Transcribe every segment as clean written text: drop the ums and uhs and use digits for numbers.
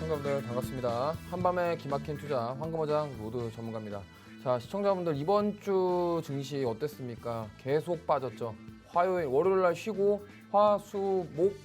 시청자분들 반갑습니다. 한밤에 기막힌 투자 황금어장 로드 전문가입니다. 자, 시청자분들 이번 주 증시 어땠습니까? 계속 빠졌죠. 월요일 날 쉬고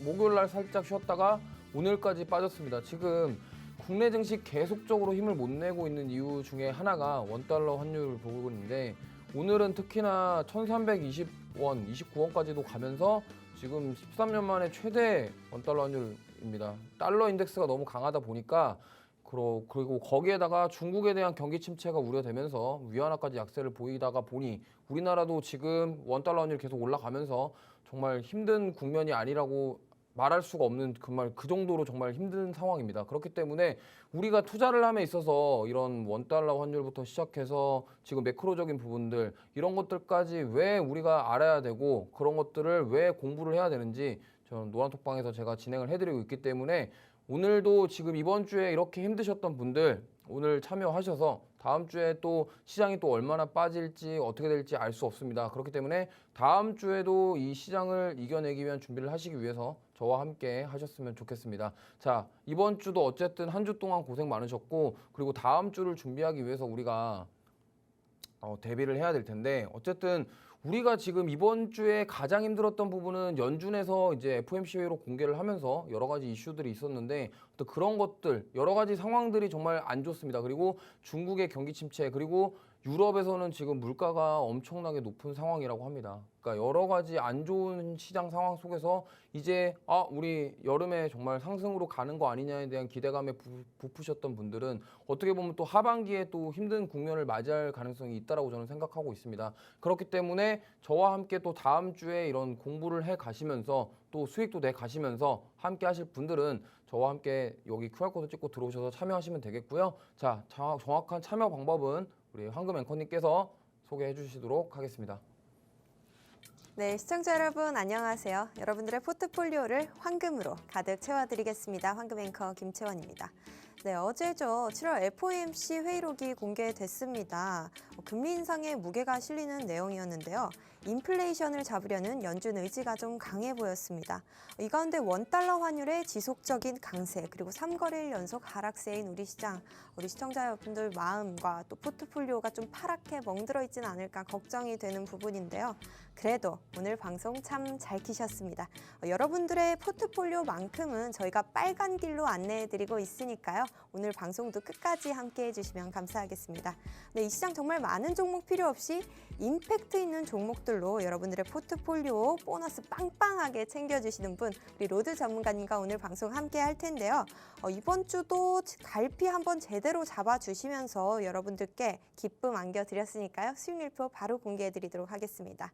목요일 날 살짝 쉬었다가 오늘까지 빠졌습니다. 지금 국내 증시 계속적으로 힘을 못 내고 있는 이유 중에 하나가 원달러 환율 부분인데, 오늘은 특히나 1320원, 29원까지도 가면서 지금 13년 만에 최대 원달러 환율입니다. 달러 인덱스가 너무 강하다 보니까, 그리고 거기에다가 중국에 대한 경기 침체가 우려되면서 위안화까지 약세를 보이다가 보니 우리나라도 지금 원달러 환율 계속 올라가면서 정말 힘든 국면이 아니라고 말할 수가 없는 그 정도로 정말 힘든 상황입니다. 그렇기 때문에 우리가 투자를 함에 있어서 이런 원달러 환율부터 시작해서 지금 매크로적인 부분들, 이런 것들까지 왜 우리가 알아야 되고 그런 것들을 왜 공부를 해야 되는지 저는 노란톡방에서 제가 진행을 해드리고 있기 때문에, 오늘도 지금 이번 주에 이렇게 힘드셨던 분들 오늘 참여하셔서 다음 주에 또 시장이 또 얼마나 빠질지 어떻게 될지 알 수 없습니다. 그렇기 때문에 다음 주에도 이 시장을 이겨내기 위한 준비를 하시기 위해서 저와 함께 하셨으면 좋겠습니다. 자, 이번 주도 어쨌든 한 주 동안 고생 많으셨고, 그리고 다음 주를 준비하기 위해서 우리가 대비를 해야 될 텐데, 어쨌든 우리가 지금 이번 주에 가장 힘들었던 부분은 연준에서 이제 FOMC 회의로 공개를 하면서 여러 가지 이슈들이 있었는데, 또 그런 것들 여러 가지 상황들이 정말 안 좋습니다. 그리고 중국의 경기 침체, 그리고 유럽에서는 지금 물가가 엄청나게 높은 상황이라고 합니다. 그러니까 여러 가지 안 좋은 시장 상황 속에서 이제 우리 여름에 정말 상승으로 가는 거 아니냐에 대한 기대감에 부푸셨던 분들은 어떻게 보면 또 하반기에 또 힘든 국면을 맞이할 가능성이 있다라고 저는 생각하고 있습니다. 그렇기 때문에 저와 함께 또 다음 주에 이런 공부를 해 가시면서 또 수익도 내 가시면서 함께 하실 분들은 저와 함께 여기 QR코드 찍고 들어오셔서 참여하시면 되겠고요. 자, 정확한 참여 방법은 우리 황금 앵커님께서 소개해 주시도록 하겠습니다. 네, 시청자 여러분 안녕하세요. 여러분들의 포트폴리오를 황금으로 가득 채워드리겠습니다. 황금 앵커 김채원입니다. 네, 어제죠. 7월 FOMC 회의록이 공개됐습니다. 금리 인상에 무게가 실리는 내용이었는데요. 인플레이션을 잡으려는 연준 의지가 좀 강해 보였습니다. 이 가운데 원달러 환율의 지속적인 강세, 그리고 3거래일 연속 하락세인 우리 시장, 우리 시청자 여러분들 마음과 또 포트폴리오가 좀 파랗게 멍들어 있지는 않을까 걱정이 되는 부분인데요. 그래도 오늘 방송 참 잘 키셨습니다. 여러분들의 포트폴리오만큼은 저희가 빨간 길로 안내해드리고 있으니까요. 오늘 방송도 끝까지 함께 해주시면 감사하겠습니다. 네, 이 시장 정말 많은 종목 필요 없이 임팩트 있는 종목들로 여러분들의 포트폴리오 보너스 빵빵하게 챙겨주시는 분, 우리 로드 전문가님과 오늘 방송 함께 할 텐데요. 이번 주도 갈피 한번 제대로 잡아주시면서 여러분들께 기쁨 안겨드렸으니까요. 수익률표 바로 공개해드리도록 하겠습니다.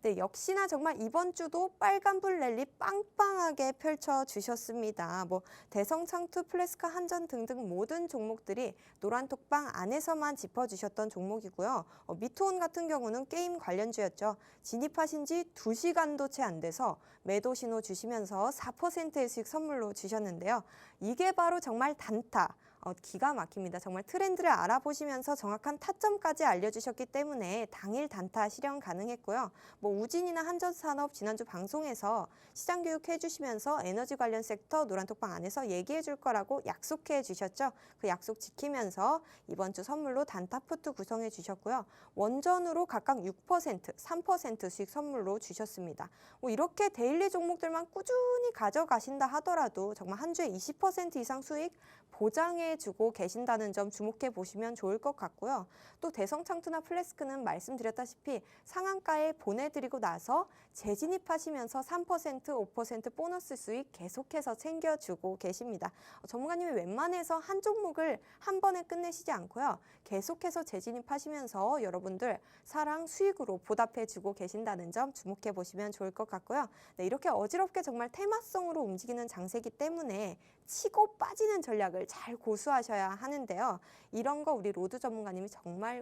네, 역시나 정말 이번 주도 빨간불 랠리 빵빵하게 펼쳐주셨습니다. 대성, 창투, 플래스카, 한전 등등 모든 종목들이 노란톡방 안에서만 짚어주셨던 종목이고요. 미투온 같은 경우는 게임 관련주였죠. 진입하신 지 2시간도 채 안 돼서 매도 신호 주시면서 4%의 수익 선물로 주셨는데요. 이게 바로 정말 단타. 기가 막힙니다. 정말 트렌드를 알아보시면서 정확한 타점까지 알려주셨기 때문에 당일 단타 실현 가능했고요. 우진이나 한전산업 지난주 방송에서 시장 교육 해주시면서 에너지 관련 섹터 노란톡방 안에서 얘기해 줄 거라고 약속해 주셨죠. 그 약속 지키면서 이번 주 선물로 단타 푸트 구성해 주셨고요. 원전으로 각각 6%, 3% 수익 선물로 주셨습니다. 이렇게 데일리 종목들만 꾸준히 가져가신다 하더라도 정말 한 주에 20% 이상 수익 보장해 주고 계신다는 점 주목해 보시면 좋을 것 같고요. 또 대성창투나 플래스크는 말씀드렸다시피 상한가에 보내드리고 나서 재진입하시면서 3%, 5% 보너스 수익 계속해서 챙겨주고 계십니다. 전문가님이 웬만해서 한 종목을 한 번에 끝내시지 않고요. 계속해서 재진입하시면서 여러분들 사랑 수익으로 보답해주고 계신다는 점 주목해 보시면 좋을 것 같고요. 네, 이렇게 어지럽게 정말 테마성으로 움직이는 장세기 때문에 치고 빠지는 전략을 잘 고수하셔야 하는데요. 이런 거 우리 로드 전문가님이 정말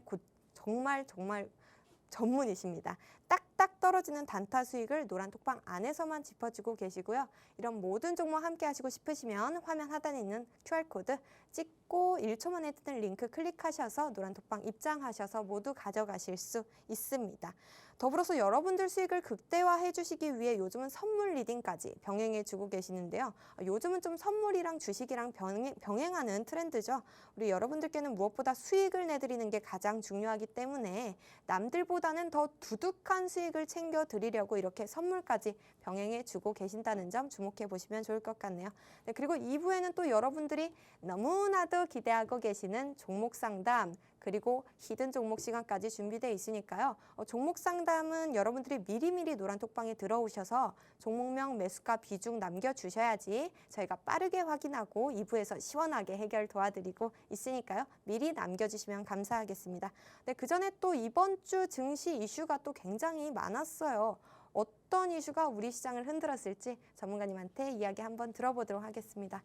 전문이십니다. 딱딱 떨어지는 단타 수익을 노란톡방 안에서만 짚어주고 계시고요. 이런 모든 종목 함께 하시고 싶으시면 화면 하단에 있는 QR코드 찍고 1초 만에 뜨는 링크 클릭하셔서 노란톡방 입장하셔서 모두 가져가실 수 있습니다. 더불어서 여러분들 수익을 극대화해 주시기 위해 요즘은 선물 리딩까지 병행해 주고 계시는데요. 요즘은 좀 선물이랑 주식이랑 병행하는 트렌드죠. 우리 여러분들께는 무엇보다 수익을 내드리는 게 가장 중요하기 때문에 남들보다는 더 두둑한 수익을 챙겨 드리려고 이렇게 선물까지 병행해 주고 계신다는 점 주목해 보시면 좋을 것 같네요. 네, 그리고 2부에는 또 여러분들이 너무나도 기대하고 계시는 종목 상담 그리고 히든 종목 시간까지 준비되어 있으니까요. 종목 상담은 여러분들이 미리미리 노란톡방에 들어오셔서 종목명 매수가 비중 남겨주셔야지 저희가 빠르게 확인하고 2부에서 시원하게 해결 도와드리고 있으니까요. 미리 남겨주시면 감사하겠습니다. 네, 그 전에 또 이번 주 증시 이슈가 또 굉장히 많았어요. 어떤 이슈가 우리 시장을 흔들었을지 전문가님한테 이야기 한번 들어보도록 하겠습니다.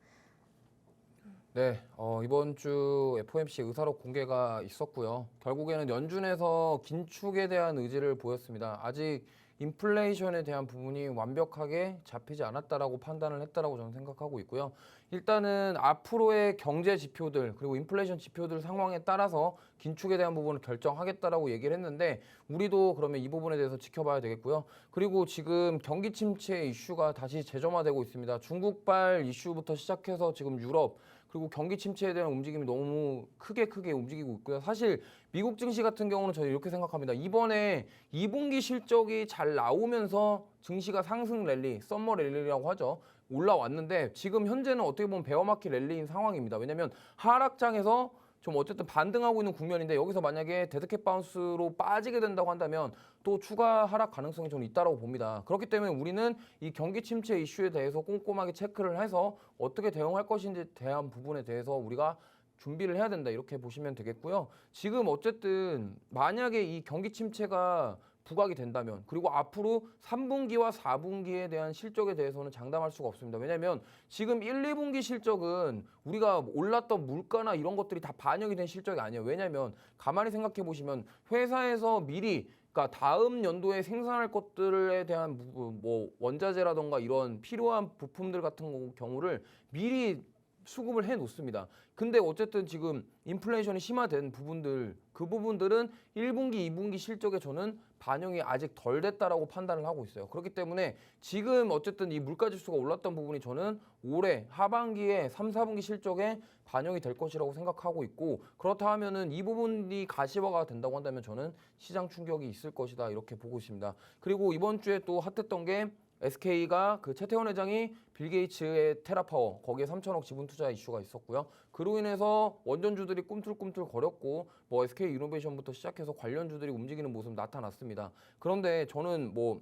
네, 이번 주 FOMC 의사록 공개가 있었고요. 결국에는 연준에서 긴축에 대한 의지를 보였습니다. 아직 인플레이션에 대한 부분이 완벽하게 잡히지 않았다라고 판단을 했다라고 저는 생각하고 있고요. 일단은 앞으로의 경제 지표들 그리고 인플레이션 지표들 상황에 따라서 긴축에 대한 부분을 결정하겠다라고 얘기를 했는데 우리도 그러면 이 부분에 대해서 지켜봐야 되겠고요. 그리고 지금 경기 침체 이슈가 다시 재점화되고 있습니다. 중국발 이슈부터 시작해서 지금 유럽 그리고 경기 침체에 대한 움직임이 너무 크게 움직이고 있고요. 사실 미국 증시 같은 경우는 저는 이렇게 생각합니다. 이번에 2분기 실적이 잘 나오면서 증시가 상승 랠리, 썸머 랠리라고 하죠. 올라왔는데 지금 현재는 어떻게 보면 베어마켓 랠리인 상황입니다. 왜냐하면 하락장에서 좀 어쨌든 반등하고 있는 국면인데 여기서 만약에 데드캣 바운스로 빠지게 된다고 한다면 또 추가 하락 가능성이 저는 있다고 봅니다. 그렇기 때문에 우리는 이 경기 침체 이슈에 대해서 꼼꼼하게 체크를 해서 어떻게 대응할 것인지에 대한 부분에 대해서 우리가 준비를 해야 된다 이렇게 보시면 되겠고요. 지금 어쨌든 만약에 이 경기 침체가 부각이 된다면 그리고 앞으로 3분기와 4분기에 대한 실적에 대해서는 장담할 수가 없습니다. 왜냐하면 지금 1, 2분기 실적은 우리가 올랐던 물가나 이런 것들이 다 반영이 된 실적이 아니에요. 왜냐하면 가만히 생각해 보시면 회사에서 미리 그러니까 다음 연도에 생산할 것들에 대한 부분, 뭐 원자재라던가 이런 필요한 부품들 같은 경우를 미리 수급을 해 놓습니다. 근데 어쨌든 지금 인플레이션이 심화된 부분들 그 부분들은 1분기, 2분기 실적에 저는 반영이 아직 덜 됐다라고 판단을 하고 있어요. 그렇기 때문에 지금 어쨌든 이 물가 지수가 올랐던 부분이 저는 올해 하반기에 3, 4분기 실적에 반영이 될 것이라고 생각하고 있고 그렇다 하면은 이 부분이 가시화가 된다고 한다면 저는 시장 충격이 있을 것이다 이렇게 보고 있습니다. 그리고 이번 주에 또 핫했던 게 SK가 그 최태원 회장이 빌 게이츠의 테라파워 거기에 3천억 지분 투자 이슈가 있었고요. 그로 인해서 원전주들이 꿈틀꿈틀 거렸고 뭐 SK 이노베이션부터 시작해서 관련주들이 움직이는 모습 나타났습니다. 그런데 저는 뭐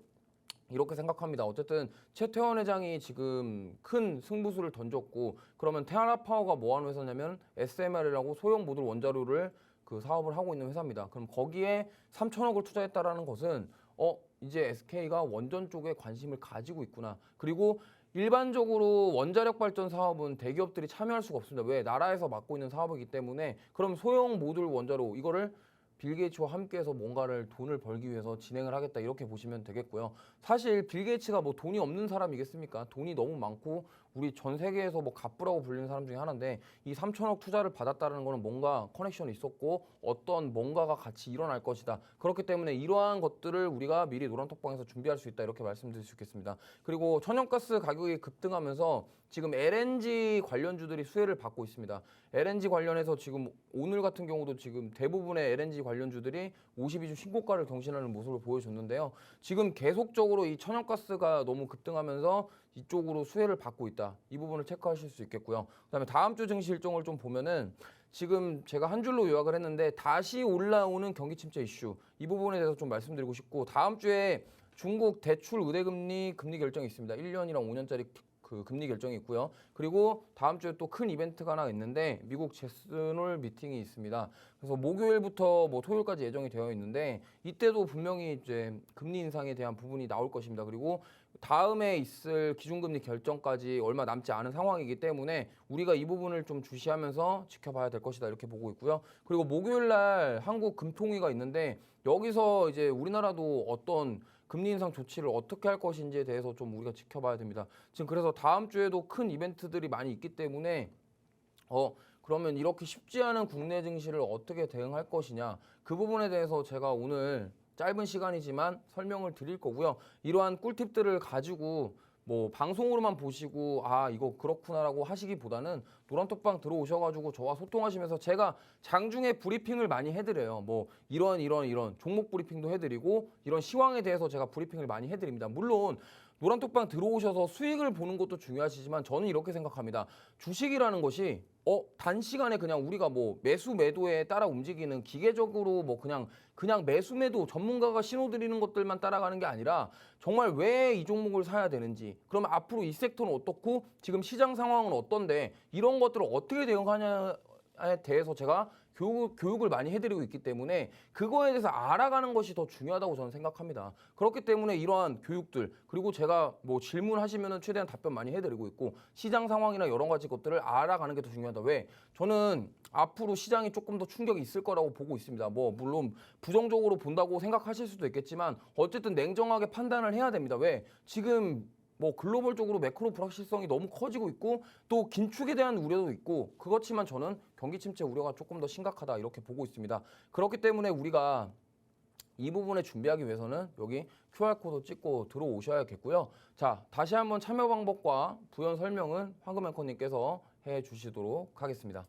이렇게 생각합니다. 어쨌든 최태원 회장이 지금 큰 승부수를 던졌고 그러면 테라파워가 뭐 하는 회사냐면 SMR이라고 소형 모듈 원자로를 그 사업을 하고 있는 회사입니다. 그럼 거기에 3천억을 투자했다라는 것은 이제 SK가 원전 쪽에 관심을 가지고 있구나. 그리고 일반적으로 원자력 발전 사업은 대기업들이 참여할 수가 없습니다. 왜? 나라에서 맡고 있는 사업이기 때문에 그럼 소형 모듈 원자로 이거를 빌 게이츠와 함께해서 뭔가를 돈을 벌기 위해서 진행을 하겠다 이렇게 보시면 되겠고요. 사실 빌 게이츠가 뭐 돈이 없는 사람이겠습니까? 돈이 너무 많고 우리 전 세계에서 뭐 갑부라고 불리는 사람 중에 하나인데 이 3천억 투자를 받았다는 거는 뭔가 커넥션이 있었고 어떤 뭔가가 같이 일어날 것이다. 그렇기 때문에 이러한 것들을 우리가 미리 노란톡방에서 준비할 수 있다 이렇게 말씀드릴 수 있겠습니다. 그리고 천연가스 가격이 급등하면서 지금 LNG 관련주들이 수혜를 받고 있습니다. LNG 관련해서 지금 오늘 같은 경우도 지금 대부분의 LNG 관련주들이 52주 신고가를 경신하는 모습을 보여줬는데요. 지금 계속적으로 이 천연가스가 너무 급등하면서 이쪽으로 수혜를 받고 있다. 이 부분을 체크하실 수 있겠고요. 그다음에 다음 주 증시 일정을 좀 보면은 지금 제가 한 줄로 요약을 했는데 다시 올라오는 경기 침체 이슈 이 부분에 대해서 좀 말씀드리고 싶고 다음 주에 중국 대출 우대금리 금리 결정이 있습니다. 1년이랑 5년짜리 그 금리 결정이 있고요. 그리고 다음 주에 또 큰 이벤트가 하나 있는데 미국 제스놀 미팅이 있습니다. 그래서 목요일부터 뭐 토요일까지 예정이 되어 있는데 이때도 분명히 이제 금리 인상에 대한 부분이 나올 것입니다. 그리고 다음에 있을 기준금리 결정까지 얼마 남지 않은 상황이기 때문에 우리가 이 부분을 좀 주시하면서 지켜봐야 될 것이다 이렇게 보고 있고요. 그리고 목요일 날 한국 금통위가 있는데 여기서 이제 우리나라도 어떤 금리 인상 조치를 어떻게 할 것인지에 대해서 좀 우리가 지켜봐야 됩니다. 지금 그래서 다음 주에도 큰 이벤트들이 많이 있기 때문에 그러면 이렇게 쉽지 않은 국내 증시를 어떻게 대응할 것이냐 그 부분에 대해서 제가 오늘 짧은 시간이지만 설명을 드릴 거고요. 이러한 꿀팁들을 가지고 뭐 방송으로만 보시고 아 이거 그렇구나라고 하시기보다는 노란톡방 들어오셔가지고 저와 소통하시면서 제가 장중에 브리핑을 많이 해드려요. 뭐 이런 종목 브리핑도 해드리고 이런 시황에 대해서 제가 브리핑을 많이 해드립니다. 물론 노란톡방 들어오셔서 수익을 보는 것도 중요하시지만 저는 이렇게 생각합니다. 주식이라는 것이 단시간에 그냥 우리가 뭐 매수 매도에 따라 움직이는 기계적으로 뭐 그냥 매수 매도 전문가가 신호 드리는 것들만 따라가는 게 아니라 정말 왜 이 종목을 사야 되는지 그러면 앞으로 이 섹터는 어떻고 지금 시장 상황은 어떤데 이런 것들을 어떻게 대응하냐에 대해서 제가 교육을 많이 해드리고 있기 때문에 그거에 대해서 알아가는 것이 더 중요하다고 저는 생각합니다. 그렇기 때문에 이러한 교육들 그리고 제가 뭐 질문하시면은 최대한 답변 많이 해드리고 있고 시장 상황이나 여러 가지 것들을 알아가는 게 더 중요하다. 왜? 저는 앞으로 시장이 조금 더 충격이 있을 거라고 보고 있습니다. 뭐 물론 부정적으로 본다고 생각하실 수도 있겠지만 어쨌든 냉정하게 판단을 해야 됩니다. 왜? 지금 뭐 글로벌적으로 매크로 불확실성이 너무 커지고 있고 또 긴축에 대한 우려도 있고 그렇지만 저는 경기 침체 우려가 조금 더 심각하다 이렇게 보고 있습니다. 그렇기 때문에 우리가 이 부분에 준비하기 위해서는 여기 QR코드 찍고 들어오셔야겠고요. 자, 다시 한번 참여 방법과 부연 설명은 황금 앵커님께서 해주시도록 하겠습니다.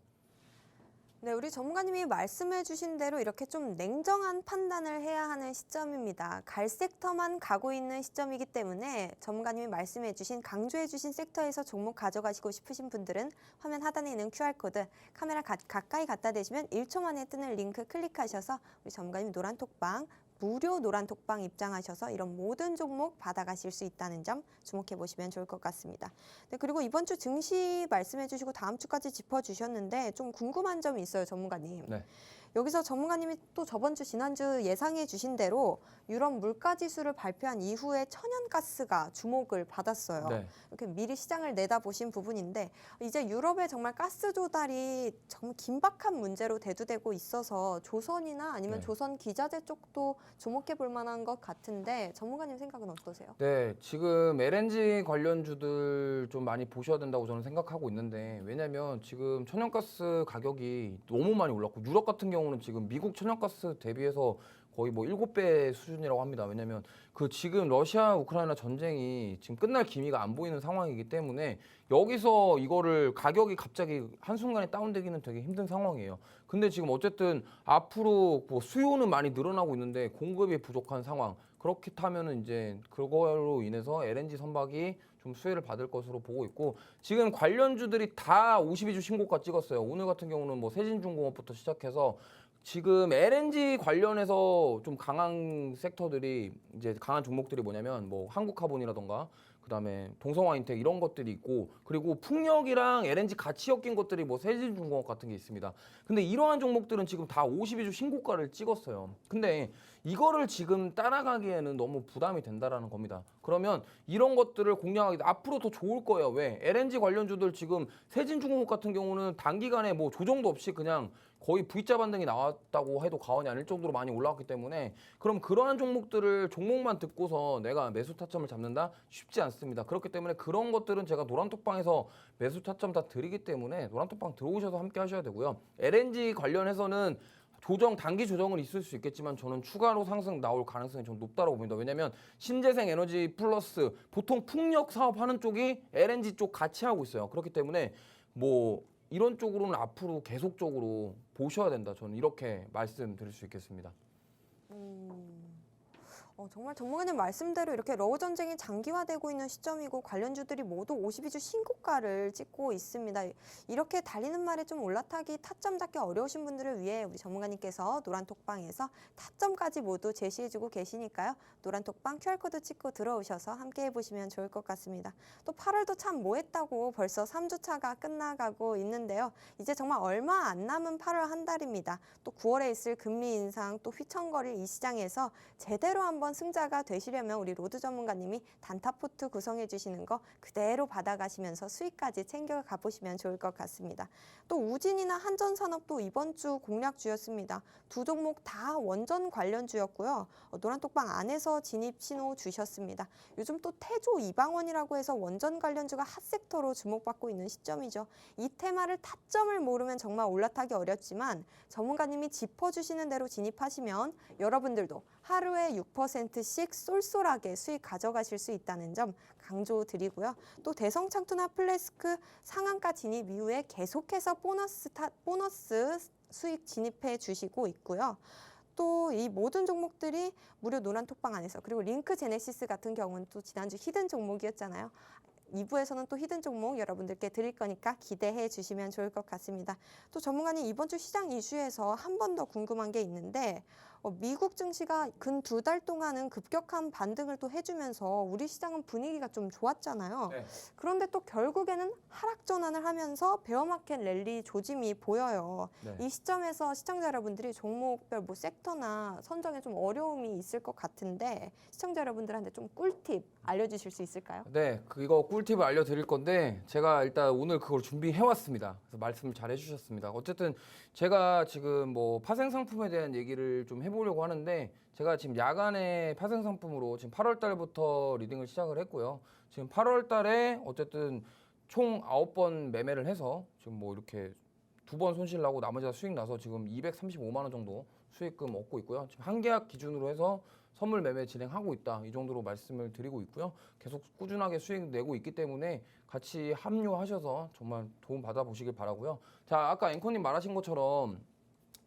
네, 우리 전문가님이 말씀해 주신 대로 이렇게 좀 냉정한 판단을 해야 하는 시점입니다. 갈 섹터만 가고 있는 시점이기 때문에 전문가님이 말씀해 주신 강조해 주신 섹터에서 종목 가져가시고 싶으신 분들은 화면 하단에 있는 QR코드 카메라 가까이 갖다 대시면 1초 만에 뜨는 링크 클릭하셔서 우리 전문가님 노란톡방 무료 노란톡방 입장하셔서 이런 모든 종목 받아가실 수 있다는 점 주목해 보시면 좋을 것 같습니다. 네, 그리고 이번 주 증시 말씀해 주시고 다음 주까지 짚어주셨는데 좀 궁금한 점이 있어요, 전문가님. 네. 여기서 전문가님이 또 저번 주 지난주 예상해 주신 대로 유럽 물가지수를 발표한 이후에 천연가스가 주목을 받았어요. 네. 이렇게 미리 시장을 내다보신 부분인데 이제 유럽의 정말 가스 조달이 정말 긴박한 문제로 대두되고 있어서 조선이나 아니면 네. 조선 기자재 쪽도 주목해 볼 만한 것 같은데 전문가님 생각은 어떠세요? 네, 지금 LNG 관련주들 좀 많이 보셔야 된다고 저는 생각하고 있는데 왜냐면 지금 천연가스 가격이 너무 많이 올랐고 유럽 같은 경우는 지금 미국 천연가스 대비해서 거의 뭐 7배 수준이라고 합니다. 왜냐면 그 지금 러시아 우크라이나 전쟁이 지금 끝날 기미가 안 보이는 상황이기 때문에 여기서 이거를 가격이 갑자기 한순간에 다운되기는 되게 힘든 상황이에요. 근데 지금 어쨌든 앞으로 뭐 수요는 많이 늘어나고 있는데 공급이 부족한 상황. 그렇게 타면은 이제 그거로 인해서 LNG 선박이 좀 수혜를 받을 것으로 보고 있고 지금 관련주들이 다 52주 신고가 찍었어요. 오늘 같은 경우는 뭐 세진중공업부터 시작해서 지금 LNG 관련해서 좀 강한 섹터들이 이제 강한 종목들이 뭐냐면 뭐 한국카본이라던가 그다음에 동성화인텍 이런 것들이 있고 그리고 풍력이랑 LNG 같이 엮인 것들이 뭐 세진중공업 같은 게 있습니다. 근데 이러한 종목들은 지금 다 52주 신고가를 찍었어요. 근데 이거를 지금 따라가기에는 너무 부담이 된다라는 겁니다. 그러면 이런 것들을 공략하기 앞으로 더 좋을 거예요. 왜? LNG 관련주들 지금 세진중공업 같은 경우는 단기간에 뭐 조정도 없이 그냥 거의 V자 반등이 나왔다고 해도 과언이 아닐 정도로 많이 올라왔기 때문에 그럼 그러한 종목들을 종목만 듣고서 내가 매수 타점을 잡는다? 쉽지 않습니다. 그렇기 때문에 그런 것들은 제가 노란톡방에서 매수 타점 다 드리기 때문에 노란톡방 들어오셔서 함께 하셔야 되고요. LNG 관련해서는 단기 조정은 있을 수 있겠지만 저는 추가로 상승 나올 가능성이 좀 높다고 봅니다. 왜냐하면 신재생 에너지 플러스 보통 풍력 사업하는 쪽이 LNG 쪽 같이 하고 있어요. 그렇기 때문에 뭐 이런 쪽으로는 앞으로 계속적으로 보셔야 된다. 저는 이렇게 말씀드릴 수 있겠습니다. 정말 전문가님 말씀대로 이렇게 러우 전쟁이 장기화되고 있는 시점이고 관련주들이 모두 52주 신고가를 찍고 있습니다. 이렇게 달리는 말에 좀 올라타기 타점 잡기 어려우신 분들을 위해 우리 전문가님께서 노란톡방에서 타점까지 모두 제시해주고 계시니까요. 노란톡방 QR코드 찍고 들어오셔서 함께 해보시면 좋을 것 같습니다. 또 8월도 참 뭐했다고 벌써 3주차가 끝나가고 있는데요. 이제 정말 얼마 안 남은 8월 한 달입니다. 또 9월에 있을 금리 인상 또 휘청거릴 이 시장에서 제대로 한번 승자가 되시려면 우리 로드 전문가님이 단타 포트 구성해 주시는 거 그대로 받아가시면서 수익까지 챙겨 가보시면 좋을 것 같습니다. 또 우진이나 한전산업도 이번 주 공략주였습니다. 두 종목 다 원전 관련주였고요. 노란톡방 안에서 진입 신호 주셨습니다. 요즘 또 태조 이방원이라고 해서 원전 관련주가 핫섹터로 주목받고 있는 시점이죠. 이 테마를 타점을 모르면 정말 올라타기 어렵지만 전문가님이 짚어주시는 대로 진입하시면 여러분들도 하루에 6%씩 쏠쏠하게 수익 가져가실 수 있다는 점 강조드리고요. 또 대성창투나 플래스크 상한가 진입 이후에 계속해서 보너스 수익 진입해 주시고 있고요. 또 이 모든 종목들이 무료 노란톡방 안에서 그리고 링크 제네시스 같은 경우는 또 지난주 히든 종목이었잖아요. 2부에서는 또 히든 종목 여러분들께 드릴 거니까 기대해 주시면 좋을 것 같습니다. 또 전문가님 이번 주 시장 이슈에서 한 번 더 궁금한 게 있는데 미국 증시가 근 2달 동안은 급격한 반등을 또 해주면서 우리 시장은 분위기가 좀 좋았잖아요. 네. 그런데 또 결국에는 하락 전환을 하면서 베어마켓 랠리 조짐이 보여요. 네. 이 시점에서 시청자 여러분들이 종목별 뭐 섹터나 선정에 좀 어려움이 있을 것 같은데 시청자 여러분들한테 좀 꿀팁 알려주실 수 있을까요? 네, 이거 꿀팁을 알려드릴 건데 제가 일단 오늘 그걸 준비해왔습니다. 그래서 말씀을 잘 해주셨습니다. 어쨌든 제가 지금 뭐 파생 상품에 대한 얘기를 좀 해보려고 하는데 제가 지금 야간에 파생 상품으로 지금 8월 달부터 리딩을 시작을 했고요. 지금 8월 달에 어쨌든 총 9번 매매를 해서 지금 뭐 이렇게 2번 손실 나고 나머지 다 수익 나서 지금 235만 원 정도 수익금 얻고 있고요. 지금 한 계약 기준으로 해서 선물 매매 진행하고 있다. 이 정도로 말씀을 드리고 있고요. 계속 꾸준하게 수익 내고 있기 때문에 같이 합류하셔서 정말 도움 받아보시길 바라고요. 자, 아까 앵커님 말하신 것처럼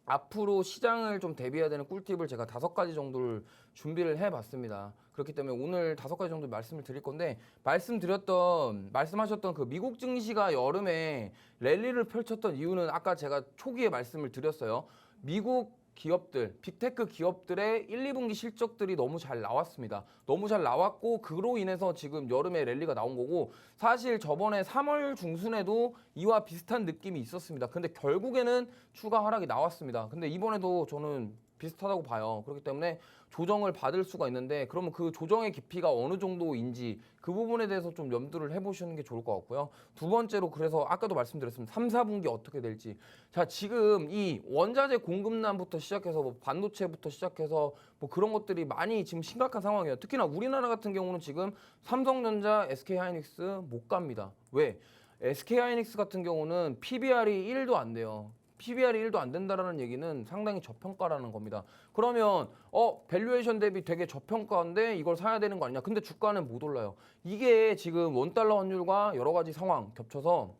앞으로 시장을 좀 대비해야 되는 꿀팁을 제가 5가지 정도를 준비를 해봤습니다. 그렇기 때문에 오늘 5가지 정도 말씀을 드릴 건데 말씀하셨던 그 미국 증시가 여름에 랠리를 펼쳤던 이유는 아까 제가 초기에 말씀을 드렸어요. 미국 기업들, 빅테크 기업들의 1, 2분기 실적들이 너무 잘 나왔습니다. 너무 잘 나왔고 그로 인해서 지금 여름에 랠리가 나온 거고 사실 저번에 3월 중순에도 이와 비슷한 느낌이 있었습니다. 근데 결국에는 추가 하락이 나왔습니다. 근데 이번에도 저는 비슷하다고 봐요. 그렇기 때문에 조정을 받을 수가 있는데 그러면 그 조정의 깊이가 어느 정도인지 그 부분에 대해서 좀 염두를 해보시는 게 좋을 것 같고요. 두 번째로 그래서 아까도 말씀드렸습니다. 3, 4분기 어떻게 될지. 자, 지금 이 원자재 공급난부터 시작해서 뭐 반도체부터 시작해서 뭐 그런 것들이 많이 지금 심각한 상황이에요. 특히나 우리나라 같은 경우는 지금 삼성전자, SK하이닉스 못 갑니다. 왜? SK하이닉스 같은 경우는 PBR이 1도 안 돼요. PBR이 1도 안 된다라는 얘기는 상당히 저평가라는 겁니다. 그러면 밸류에이션 대비 되게 저평가인데 이걸 사야 되는 거 아니냐. 근데 주가는 못 올라요. 이게 지금 원달러 환율과 여러 가지 상황 겹쳐서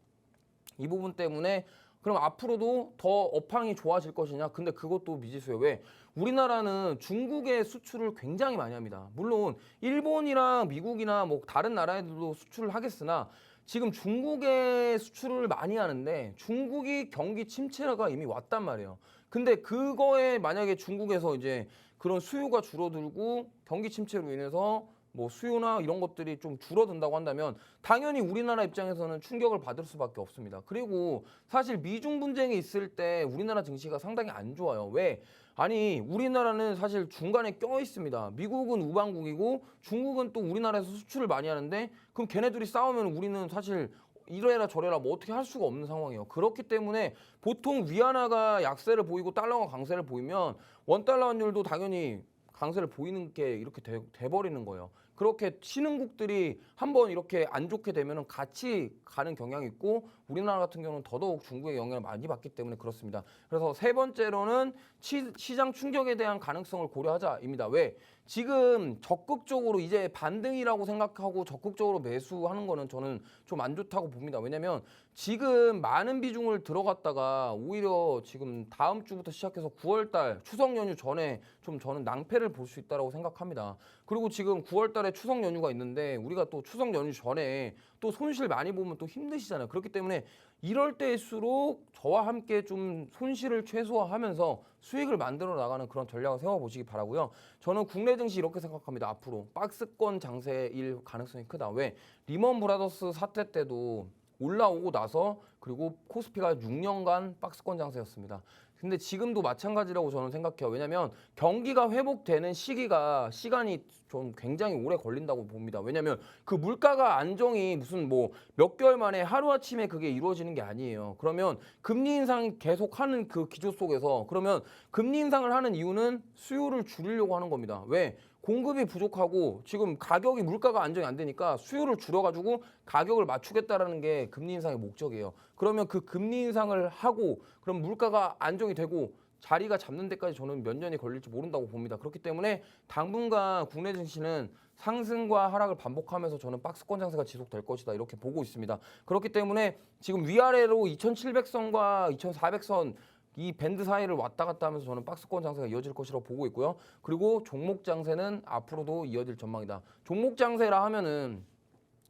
이 부분 때문에 그럼 앞으로도 더 업황이 좋아질 것이냐? 근데 그것도 미지수예요. 왜? 우리나라는 중국에 수출을 굉장히 많이 합니다. 물론 일본이랑 미국이나 뭐 다른 나라에도 수출을 하겠으나 지금 중국에 수출을 많이 하는데 중국이 경기 침체가 이미 왔단 말이에요. 근데 그거에 만약에 중국에서 이제 그런 수요가 줄어들고 경기 침체로 인해서 뭐 수요나 이런 것들이 좀 줄어든다고 한다면 당연히 우리나라 입장에서는 충격을 받을 수밖에 없습니다. 그리고 사실 미중 분쟁이 있을 때 우리나라 증시가 상당히 안 좋아요. 왜? 아니 우리나라는 사실 중간에 껴 있습니다. 미국은 우방국이고 중국은 또 우리나라에서 수출을 많이 하는데 그럼 걔네들이 싸우면 우리는 사실 이래라 저래라 뭐 어떻게 할 수가 없는 상황이에요. 그렇기 때문에 보통 위안화가 약세를 보이고 달러가 강세를 보이면 원달러 환율도 당연히 강세를 보이는 게 이렇게 돼버리는 거예요. 그렇게 신흥국들이 한번 이렇게 안 좋게 되면 같이 가는 경향이 있고 우리나라 같은 경우는 더더욱 중국의 영향을 많이 받기 때문에 그렇습니다. 그래서 세 번째로는 시장 충격에 대한 가능성을 고려하자입니다. 왜? 지금 적극적으로 이제 반등이라고 생각하고 적극적으로 매수하는 거는 저는 좀 안 좋다고 봅니다. 왜냐면 지금 많은 비중을 들어갔다가 오히려 지금 다음 주부터 시작해서 9월 달 추석 연휴 전에 좀 저는 낭패를 볼 수 있다고 생각합니다. 그리고 지금 9월 달에 추석 연휴가 있는데 우리가 또 추석 연휴 전에 또 손실 많이 보면 또 힘드시잖아요. 그렇기 때문에 이럴 때일수록 저와 함께 좀 손실을 최소화하면서 수익을 만들어 나가는 그런 전략을 세워보시기 바라고요. 저는 국내 증시 이렇게 생각합니다. 앞으로 박스권 장세일 가능성이 크다. 왜? 리먼 브라더스 사태 때도 올라오고 나서 그리고 코스피가 6년간 박스권 장세였습니다. 근데 지금도 마찬가지라고 저는 생각해요. 왜냐하면 경기가 회복되는 시간이 좀 굉장히 오래 걸린다고 봅니다. 왜냐하면 그 물가가 안정이 무슨 뭐 몇 개월 만에 하루아침에 그게 이루어지는 게 아니에요. 그러면 금리 인상 계속하는 그 기조 속에서 그러면 금리 인상을 하는 이유는 수요를 줄이려고 하는 겁니다. 왜? 공급이 부족하고 지금 가격이 물가가 안정이 안 되니까 수요를 줄여가지고 가격을 맞추겠다라는 게 금리 인상의 목적이에요. 그러면 그 금리 인상을 하고 그럼 물가가 안정이 되고 자리가 잡는 데까지 저는 몇 년이 걸릴지 모른다고 봅니다. 그렇기 때문에 당분간 국내 증시는 상승과 하락을 반복하면서 저는 박스권 장세가 지속될 것이다 이렇게 보고 있습니다. 그렇기 때문에 지금 위아래로 2700선과 2400선 이 밴드 사이를 왔다 갔다 하면서 저는 박스권 장세가 이어질 것이라고 보고 있고요. 그리고 종목 장세는 앞으로도 이어질 전망이다. 종목 장세라 하면은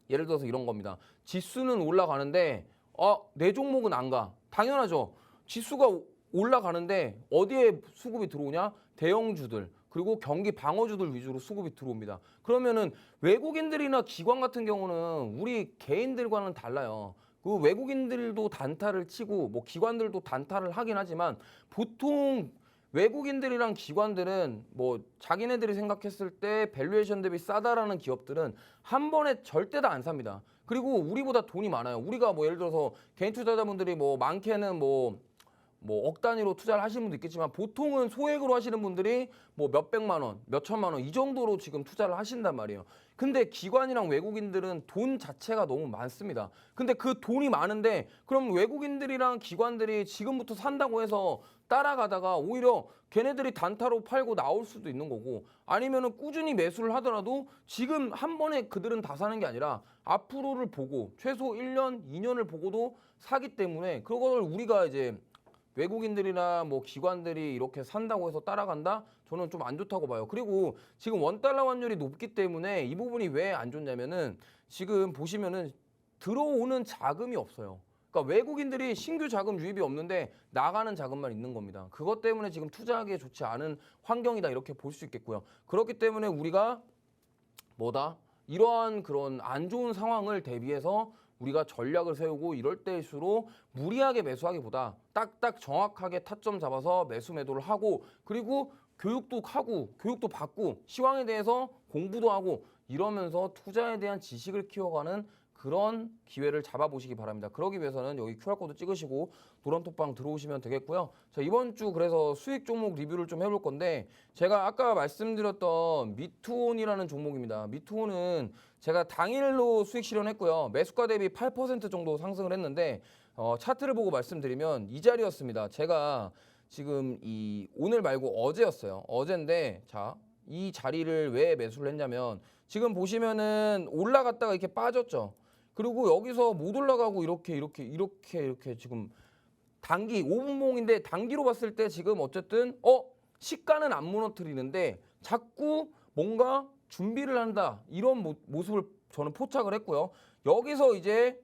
예를 들어서 이런 겁니다. 지수는 올라가는데 내 종목은 안 가. 당연하죠. 지수가 올라가는데 어디에 수급이 들어오냐? 대형주들 그리고 경기 방어주들 위주로 수급이 들어옵니다. 그러면은 외국인들이나 기관 같은 경우는 우리 개인들과는 달라요. 그 외국인들도 단타를 치고 뭐 기관들도 단타를 하긴 하지만 보통 외국인들이랑 기관들은 뭐 자기네들이 생각했을 때 밸류에이션 대비 싸다라는 기업들은 한 번에 절대 다 안 삽니다. 그리고 우리보다 돈이 많아요. 우리가 뭐 예를 들어서 개인 투자자분들이 뭐 많게는 뭐 억 단위로 투자를 하시는 분도 있겠지만 보통은 소액으로 하시는 분들이 뭐 몇백만 원, 몇천만 원 이 정도로 지금 투자를 하신단 말이에요. 근데 기관이랑 외국인들은 돈 자체가 너무 많습니다. 근데 그 돈이 많은데 그럼 외국인들이랑 기관들이 지금부터 산다고 해서 따라가다가 오히려 걔네들이 단타로 팔고 나올 수도 있는 거고 아니면은 꾸준히 매수를 하더라도 지금 한 번에 그들은 다 사는 게 아니라 앞으로를 보고 최소 1년, 2년을 보고도 사기 때문에 그걸 우리가 이제 외국인들이나 뭐 기관들이 이렇게 산다고 해서 따라간다? 저는 좀 안 좋다고 봐요. 그리고 지금 원달러 환율이 높기 때문에 이 부분이 왜 안 좋냐면은 지금 보시면은 들어오는 자금이 없어요. 그러니까 외국인들이 신규 자금 유입이 없는데 나가는 자금만 있는 겁니다. 그것 때문에 지금 투자하기에 좋지 않은 환경이다 이렇게 볼 수 있겠고요. 그렇기 때문에 우리가 이러한 그런 안 좋은 상황을 대비해서 우리가 전략을 세우고 이럴 때일수록 무리하게 매수하기보다 딱딱 정확하게 타점 잡아서 매수 매도를 하고 그리고 교육도 하고 교육도 받고 시황에 대해서 공부도 하고 이러면서 투자에 대한 지식을 키워가는 그런 기회를 잡아보시기 바랍니다. 그러기 위해서는 여기 QR코드 찍으시고 노란톡방 들어오시면 되겠고요. 자, 이번 주 그래서 수익 종목 리뷰를 좀 해볼 건데 제가 아까 말씀드렸던 미투온이라는 종목입니다. 미투온은 제가 당일로 수익 실현했고요. 매수가 대비 8% 정도 상승을 했는데 차트를 보고 말씀드리면 이 자리였습니다. 제가 지금 오늘 말고 어제였어요. 어제인데 자, 이 자리를 왜 매수를 했냐면 지금 보시면은 올라갔다가 이렇게 빠졌죠. 그리고 여기서 못 올라가고 이렇게 지금 단기 5분봉인데 단기로 봤을 때 지금 어쨌든 시가는 안 무너뜨리는데 자꾸 뭔가 준비를 한다 이런 모습을 저는 포착을 했고요. 여기서 이제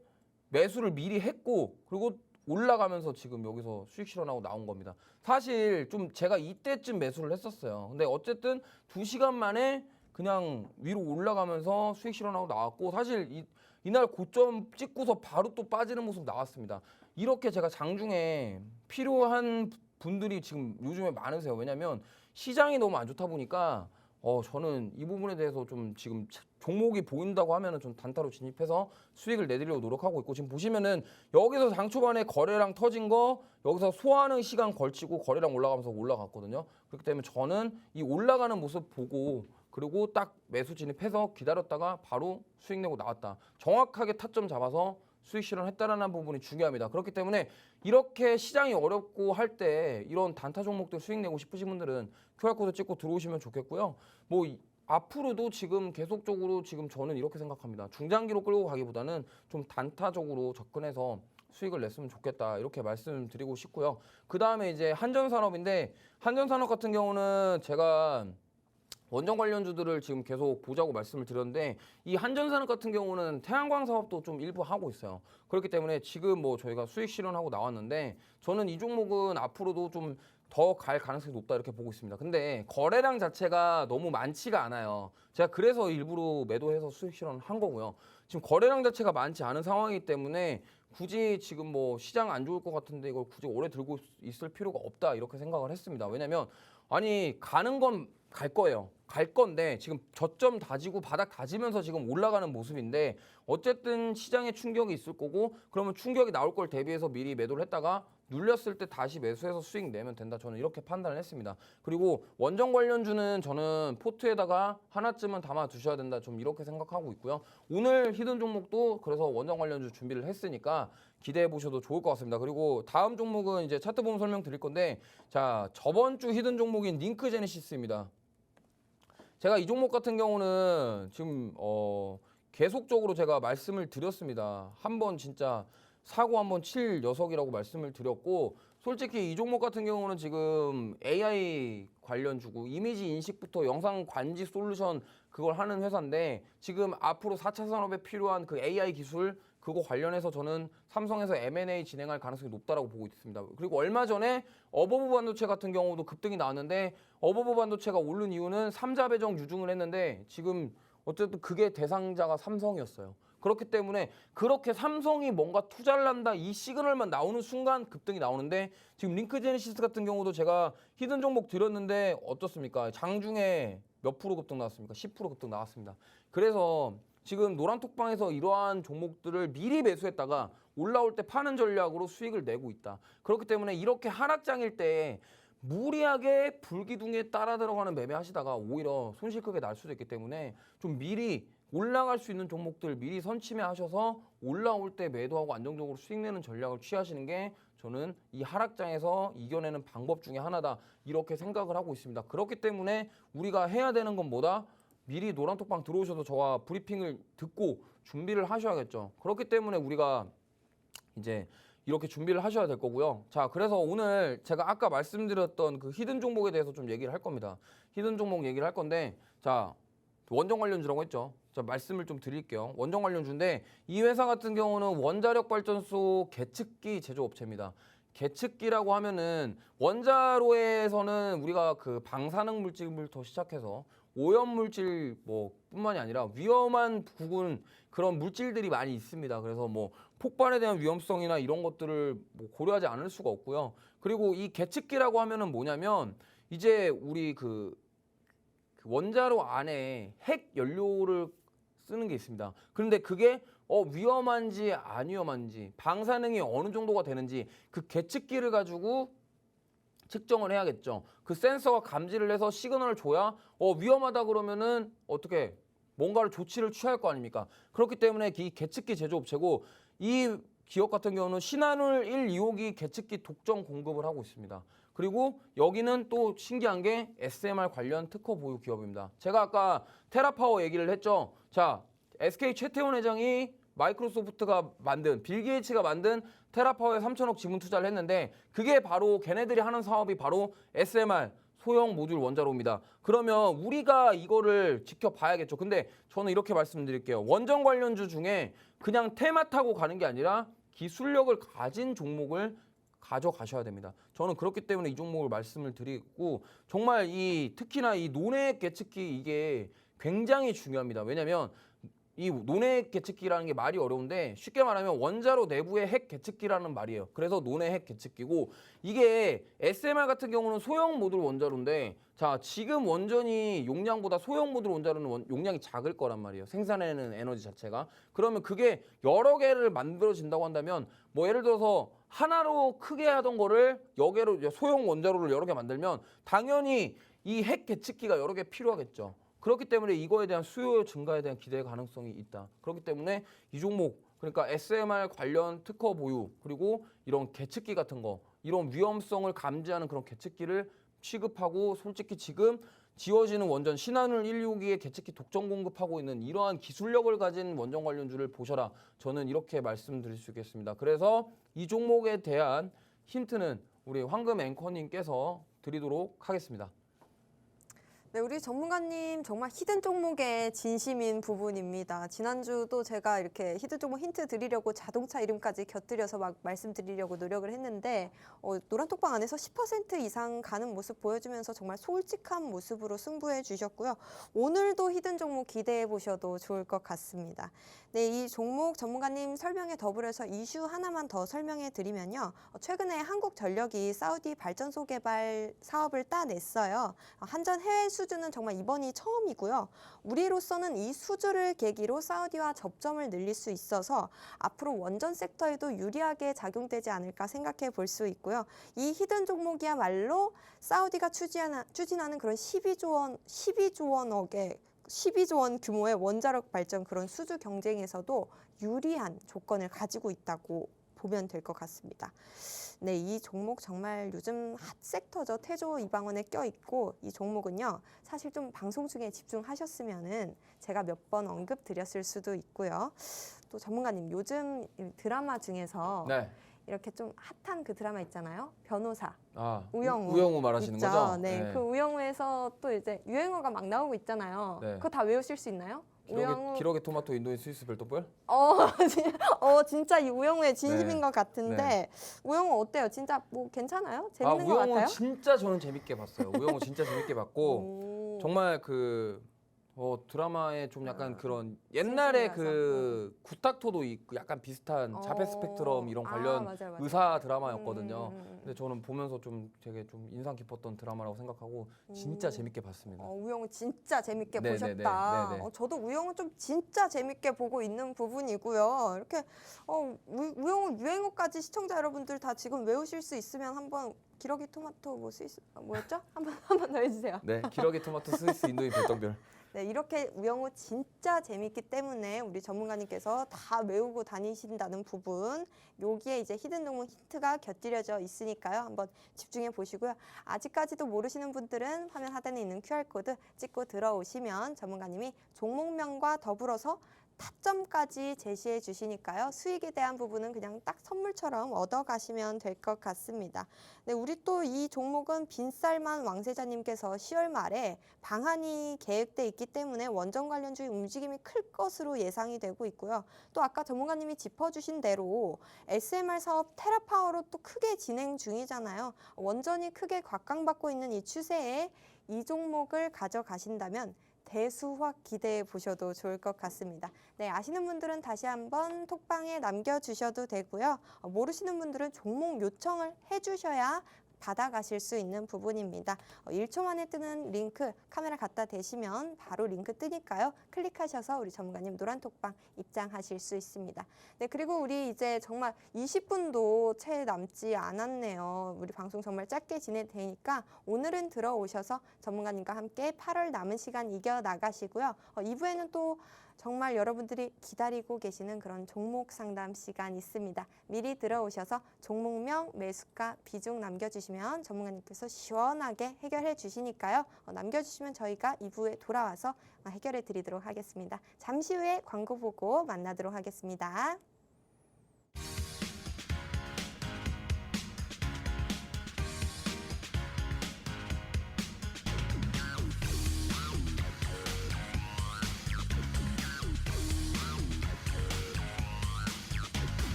매수를 미리 했고 그리고 올라가면서 지금 여기서 수익 실현하고 나온 겁니다. 사실 좀 제가 이때쯤 매수를 했었어요. 근데 어쨌든 2시간 만에 그냥 위로 올라가면서 수익 실현하고 나왔고 사실 이날 고점 찍고서 바로 또 빠지는 모습 나왔습니다. 이렇게 제가 장중에 필요한 분들이 지금 요즘에 많으세요. 왜냐면 시장이 너무 안 좋다 보니까 저는 이 부분에 대해서 좀 지금 종목이 보인다고 하면은 좀 단타로 진입해서 수익을 내드리려고 노력하고 있고 지금 보시면은 여기서 장 초반에 거래량 터진 거 여기서 소화하는 시간 걸치고 거래량 올라가면서 올라갔거든요. 그렇기 때문에 저는 이 올라가는 모습 보고 그리고 딱 매수 진입해서 기다렸다가 바로 수익 내고 나왔다. 정확하게 타점 잡아서 수익 실현했다라는 부분이 중요합니다. 그렇기 때문에 이렇게 시장이 어렵고 할 때 이런 단타 종목들 수익 내고 싶으신 분들은 QR코드 찍고 들어오시면 좋겠고요. 뭐 앞으로도 지금 계속적으로 지금 저는 이렇게 생각합니다. 중장기로 끌고 가기보다는 좀 단타적으로 접근해서 수익을 냈으면 좋겠다 이렇게 말씀드리고 싶고요. 그 다음에 이제 한전산업인데 한전산업 같은 경우는 제가 원전 관련주들을 지금 계속 보자고 말씀을 드렸는데 이 한전산업 같은 경우는 태양광 사업도 좀 일부 하고 있어요. 그렇기 때문에 지금 뭐 저희가 수익 실현하고 나왔는데 저는 이 종목은 앞으로도 좀 더 갈 가능성이 높다 이렇게 보고 있습니다. 근데 거래량 자체가 너무 많지가 않아요. 제가 그래서 일부러 매도해서 수익 실현한 거고요. 지금 거래량 자체가 많지 않은 상황이기 때문에 굳이 지금 뭐 시장 안 좋을 것 같은데 이걸 굳이 오래 들고 있을 필요가 없다 이렇게 생각을 했습니다. 왜냐면 아니 가는 건 갈 거예요. 갈 건데 지금 저점 다지고 바닥 다지면서 지금 올라가는 모습인데 어쨌든 시장에 충격이 있을 거고 그러면 충격이 나올 걸 대비해서 미리 매도를 했다가 눌렸을 때 다시 매수해서 수익 내면 된다. 저는 이렇게 판단을 했습니다. 그리고 원전 관련주는 저는 포트에다가 하나쯤은 담아 두셔야 된다. 좀 이렇게 생각하고 있고요. 오늘 히든 종목도 그래서 원전 관련주 준비를 했으니까 기대해 보셔도 좋을 것 같습니다. 그리고 다음 종목은 이제 차트 보면 설명드릴 건데 자 저번 주 히든 종목인 링크 제네시스입니다. 제가 이 종목 같은 경우는 지금 계속적으로 제가 말씀을 드렸습니다. 한번 진짜 사고 한번 칠 녀석이라고 말씀을 드렸고 솔직히 이 종목 같은 경우는 지금 AI 관련주고 이미지 인식부터 영상 관지 솔루션 그걸 하는 회사인데 지금 앞으로 4차 산업에 필요한 그 AI 기술 그거 관련해서 저는 삼성에서 M&A 진행할 가능성이 높다라고 보고 있습니다. 그리고 얼마 전에 어버브 반도체 같은 경우도 급등이 나왔는데 어버브 반도체가 오른 이유는 3자 배정 유증을 했는데 지금 어쨌든 그게 대상자가 삼성이었어요. 그렇기 때문에 그렇게 삼성이 뭔가 투자를 한다 이 시그널만 나오는 순간 급등이 나오는데 지금 링크제네시스 같은 경우도 제가 히든 종목 드렸는데 어떻습니까? 장중에 몇 프로 급등 나왔습니까? 10% 급등 나왔습니다. 그래서 지금 노란톡방에서 이러한 종목들을 미리 매수했다가 올라올 때 파는 전략으로 수익을 내고 있다. 그렇기 때문에 이렇게 하락장일 때 무리하게 불기둥에 따라 들어가는 매매 하시다가 오히려 손실 크게 날 수도 있기 때문에 좀 미리 올라갈 수 있는 종목들 미리 선침해 하셔서 올라올 때 매도하고 안정적으로 수익 내는 전략을 취하시는 게 저는 이 하락장에서 이겨내는 방법 중에 하나다 이렇게 생각을 하고 있습니다. 그렇기 때문에 우리가 해야 되는 건 뭐다? 미리 노란톡방 들어오셔서 저와 브리핑을 듣고 준비를 하셔야겠죠. 그렇기 때문에 우리가 이제 이렇게 준비를 하셔야 될 거고요. 자, 그래서 오늘 제가 아까 말씀드렸던 그 히든 종목에 대해서 좀 얘기를 할 겁니다. 히든 종목 얘기를 할 건데, 자, 원전 관련주라고 했죠. 자, 말씀을 좀 드릴게요. 원전 관련주인데 이 회사 같은 경우는 원자력 발전소 계측기 제조업체입니다. 계측기라고 하면은 원자로에서는 우리가 그 방사능 물질부터 시작해서 오염 물질 뭐 뿐만이 아니라 위험한 부분 그런 물질들이 많이 있습니다. 그래서 뭐 폭발에 대한 위험성이나 이런 것들을 뭐 고려하지 않을 수가 없고요. 그리고 이 계측기라고 하면은 뭐냐면 이제 우리 그 원자로 안에 핵 연료를 쓰는 게 있습니다. 그런데 그게 위험한지 안 위험한지 방사능이 어느 정도가 되는지 그 계측기를 가지고 측정을 해야겠죠. 그 센서가 감지를 해서 시그널을 줘야 위험하다 그러면은 어떻게 뭔가를 조치를 취할 거 아닙니까? 그렇기 때문에 이 계측기 제조업체고 이 기업 같은 경우는 신한울 1, 2호기 계측기 독점 공급을 하고 있습니다. 그리고 여기는 또 신기한 게 SMR 관련 특허 보유 기업입니다. 제가 아까 테라파워 얘기를 했죠. 자, SK 최태원 회장이 마이크로소프트가 만든 빌 게이츠가 만든 테라파워에 3천억 지분 투자를 했는데 그게 바로 걔네들이 하는 사업이 바로 SMR 소형 모듈 원자로입니다. 그러면 우리가 이거를 지켜봐야겠죠. 근데 저는 이렇게 말씀드릴게요. 원전 관련주 중에 그냥 테마 타고 가는 게 아니라 기술력을 가진 종목을 가져가셔야 됩니다. 저는 그렇기 때문에 이 종목을 말씀을 드리고 정말 특히나 이 논해 계측기 이게 굉장히 중요합니다. 왜냐하면 이 논해 계측기라는 게 말이 어려운데 쉽게 말하면 원자로 내부의 핵 계측기라는 말이에요. 그래서 논해 핵 계측기고 이게 SMR 같은 경우는 소형 모듈 원자로인데 자 지금 원전이 용량보다 소형 모듈 원자로는 용량이 작을 거란 말이에요. 생산해내는 에너지 자체가. 그러면 그게 여러 개를 만들어진다고 한다면 뭐 예를 들어서 하나로 크게 하던 거를 여기로 소형 원자로를 여러 개 만들면 당연히 이 핵 계측기가 여러 개 필요하겠죠. 그렇기 때문에 이거에 대한 수요 증가에 대한 기대 가능성이 있다. 그렇기 때문에 이 종목 그러니까 SMR 관련 특허 보유 그리고 이런 계측기 같은 거 이런 위험성을 감지하는 그런 계측기를 취급하고 솔직히 지금 지워지는 원전 신한울 165기에 계측기 독점 공급하고 있는 이러한 기술력을 가진 원전 관련주를 보셔라. 저는 이렇게 말씀드릴 수 있겠습니다. 그래서 이 종목에 대한 힌트는 우리 황금 앵커님께서 드리도록 하겠습니다. 네, 우리 전문가님 정말 히든 종목에 진심인 부분입니다. 지난주도 제가 이렇게 히든 종목 힌트 드리려고 자동차 이름까지 곁들여서 막 말씀드리려고 노력을 했는데 노란톡방 안에서 10% 이상 가는 모습 보여주면서 정말 솔직한 모습으로 승부해 주셨고요. 오늘도 히든 종목 기대해 보셔도 좋을 것 같습니다. 네, 이 종목 전문가님 설명에 더불어서 이슈 하나만 더 설명해 드리면요. 최근에 한국전력이 사우디 발전소 개발 사업을 따냈어요. 한전 해외 수주는 정말 이번이 처음이고요. 우리로서는 이 수주를 계기로 사우디와 접점을 늘릴 수 있어서 앞으로 원전 섹터에도 유리하게 작용되지 않을까 생각해 볼 수 있고요. 이 히든 종목이야말로 사우디가 추진하는 그런 12조 원 규모의 원자력 발전 그런 수주 경쟁에서도 유리한 조건을 가지고 있다고 보면 될 것 같습니다. 네, 이 종목 정말 요즘 핫 섹터죠. 태조 이방원에 껴있고 이 종목은요. 사실 좀 방송 중에 집중하셨으면은 제가 몇 번 언급 드렸을 수도 있고요. 또 전문가님 요즘 드라마 중에서 네. 이렇게 좀 핫한 그 드라마 있잖아요. 변호사. 아, 우영우. 우영우 말하시는 있죠? 거죠? 네, 그 우영우에서 또 이제 유행어가 막 나오고 있잖아요. 네. 그거 다 외우실 수 있나요? 기러기 토마토 인도인 스위스 별똥별? 진짜 이 우영우의 진심인 네. 것 같은데 네. 우영우 어때요? 진짜 뭐 괜찮아요? 재밌는 것 우영우 같아요? 진짜 저는 재밌게 봤어요. 우영우 진짜 재밌게 봤고 오. 정말 드라마에 좀 약간 그런 옛날에 그 구닥토도 있고 약간 비슷한 자폐 스펙트럼 이런 관련 맞아요. 의사 드라마였거든요. 음. 근데 저는 보면서 좀 되게 좀 인상 깊었던 드라마라고 생각하고 진짜 재밌게 봤습니다. 우영우 진짜 재밌게 네네네, 보셨다. 네네. 저도 우영우 좀 진짜 재밌게 보고 있는 부분이고요. 이렇게 우영우 유행어까지 시청자 여러분들 다 지금 외우실 수 있으면 한번 기러기 토마토 뭐였죠? 한번 더 해주세요. 네, 기러기 토마토 스위스 인도인 별똥별. 네, 이렇게 우영우 진짜 재밌기 때문에 우리 전문가님께서 다 외우고 다니신다는 부분, 여기에 이제 히든 종목 힌트가 곁들여져 있으니까요. 한번 집중해 보시고요. 아직까지도 모르시는 분들은 화면 하단에 있는 QR코드 찍고 들어오시면 전문가님이 종목명과 더불어서 타점까지 제시해 주시니까요. 수익에 대한 부분은 그냥 딱 선물처럼 얻어가시면 될 것 같습니다. 네, 우리 또 이 종목은 빈쌀만 왕세자님께서 10월 말에 방한이 계획돼 있기 때문에 원전 관련주의 움직임이 클 것으로 예상이 되고 있고요. 또 아까 전문가님이 짚어주신 대로 SMR 사업 테라파워로 또 크게 진행 중이잖아요. 원전이 크게 곽강받고 있는 이 추세에 이 종목을 가져가신다면 대수확 기대해 보셔도 좋을 것 같습니다. 네, 아시는 분들은 다시 한번 톡방에 남겨주셔도 되고요. 모르시는 분들은 종목 요청을 해주셔야 받아가실 수 있는 부분입니다. 1초 만에 뜨는 링크 카메라 갖다 대시면 바로 링크 뜨니까요. 클릭하셔서 우리 전문가님 노란톡방 입장하실 수 있습니다. 네, 그리고 우리 이제 정말 20분도 채 남지 않았네요. 우리 방송 정말 짧게 진행될 테니까 오늘은 들어오셔서 전문가님과 함께 8월 남은 시간 이겨나가시고요. 2부에는 또 정말 여러분들이 기다리고 계시는 그런 종목 상담 시간 있습니다. 미리 들어오셔서 종목명, 매수가, 비중 남겨주시면 전문가님께서 시원하게 해결해 주시니까요. 남겨주시면 저희가 2부에 돌아와서 해결해 드리도록 하겠습니다. 잠시 후에 광고 보고 만나도록 하겠습니다.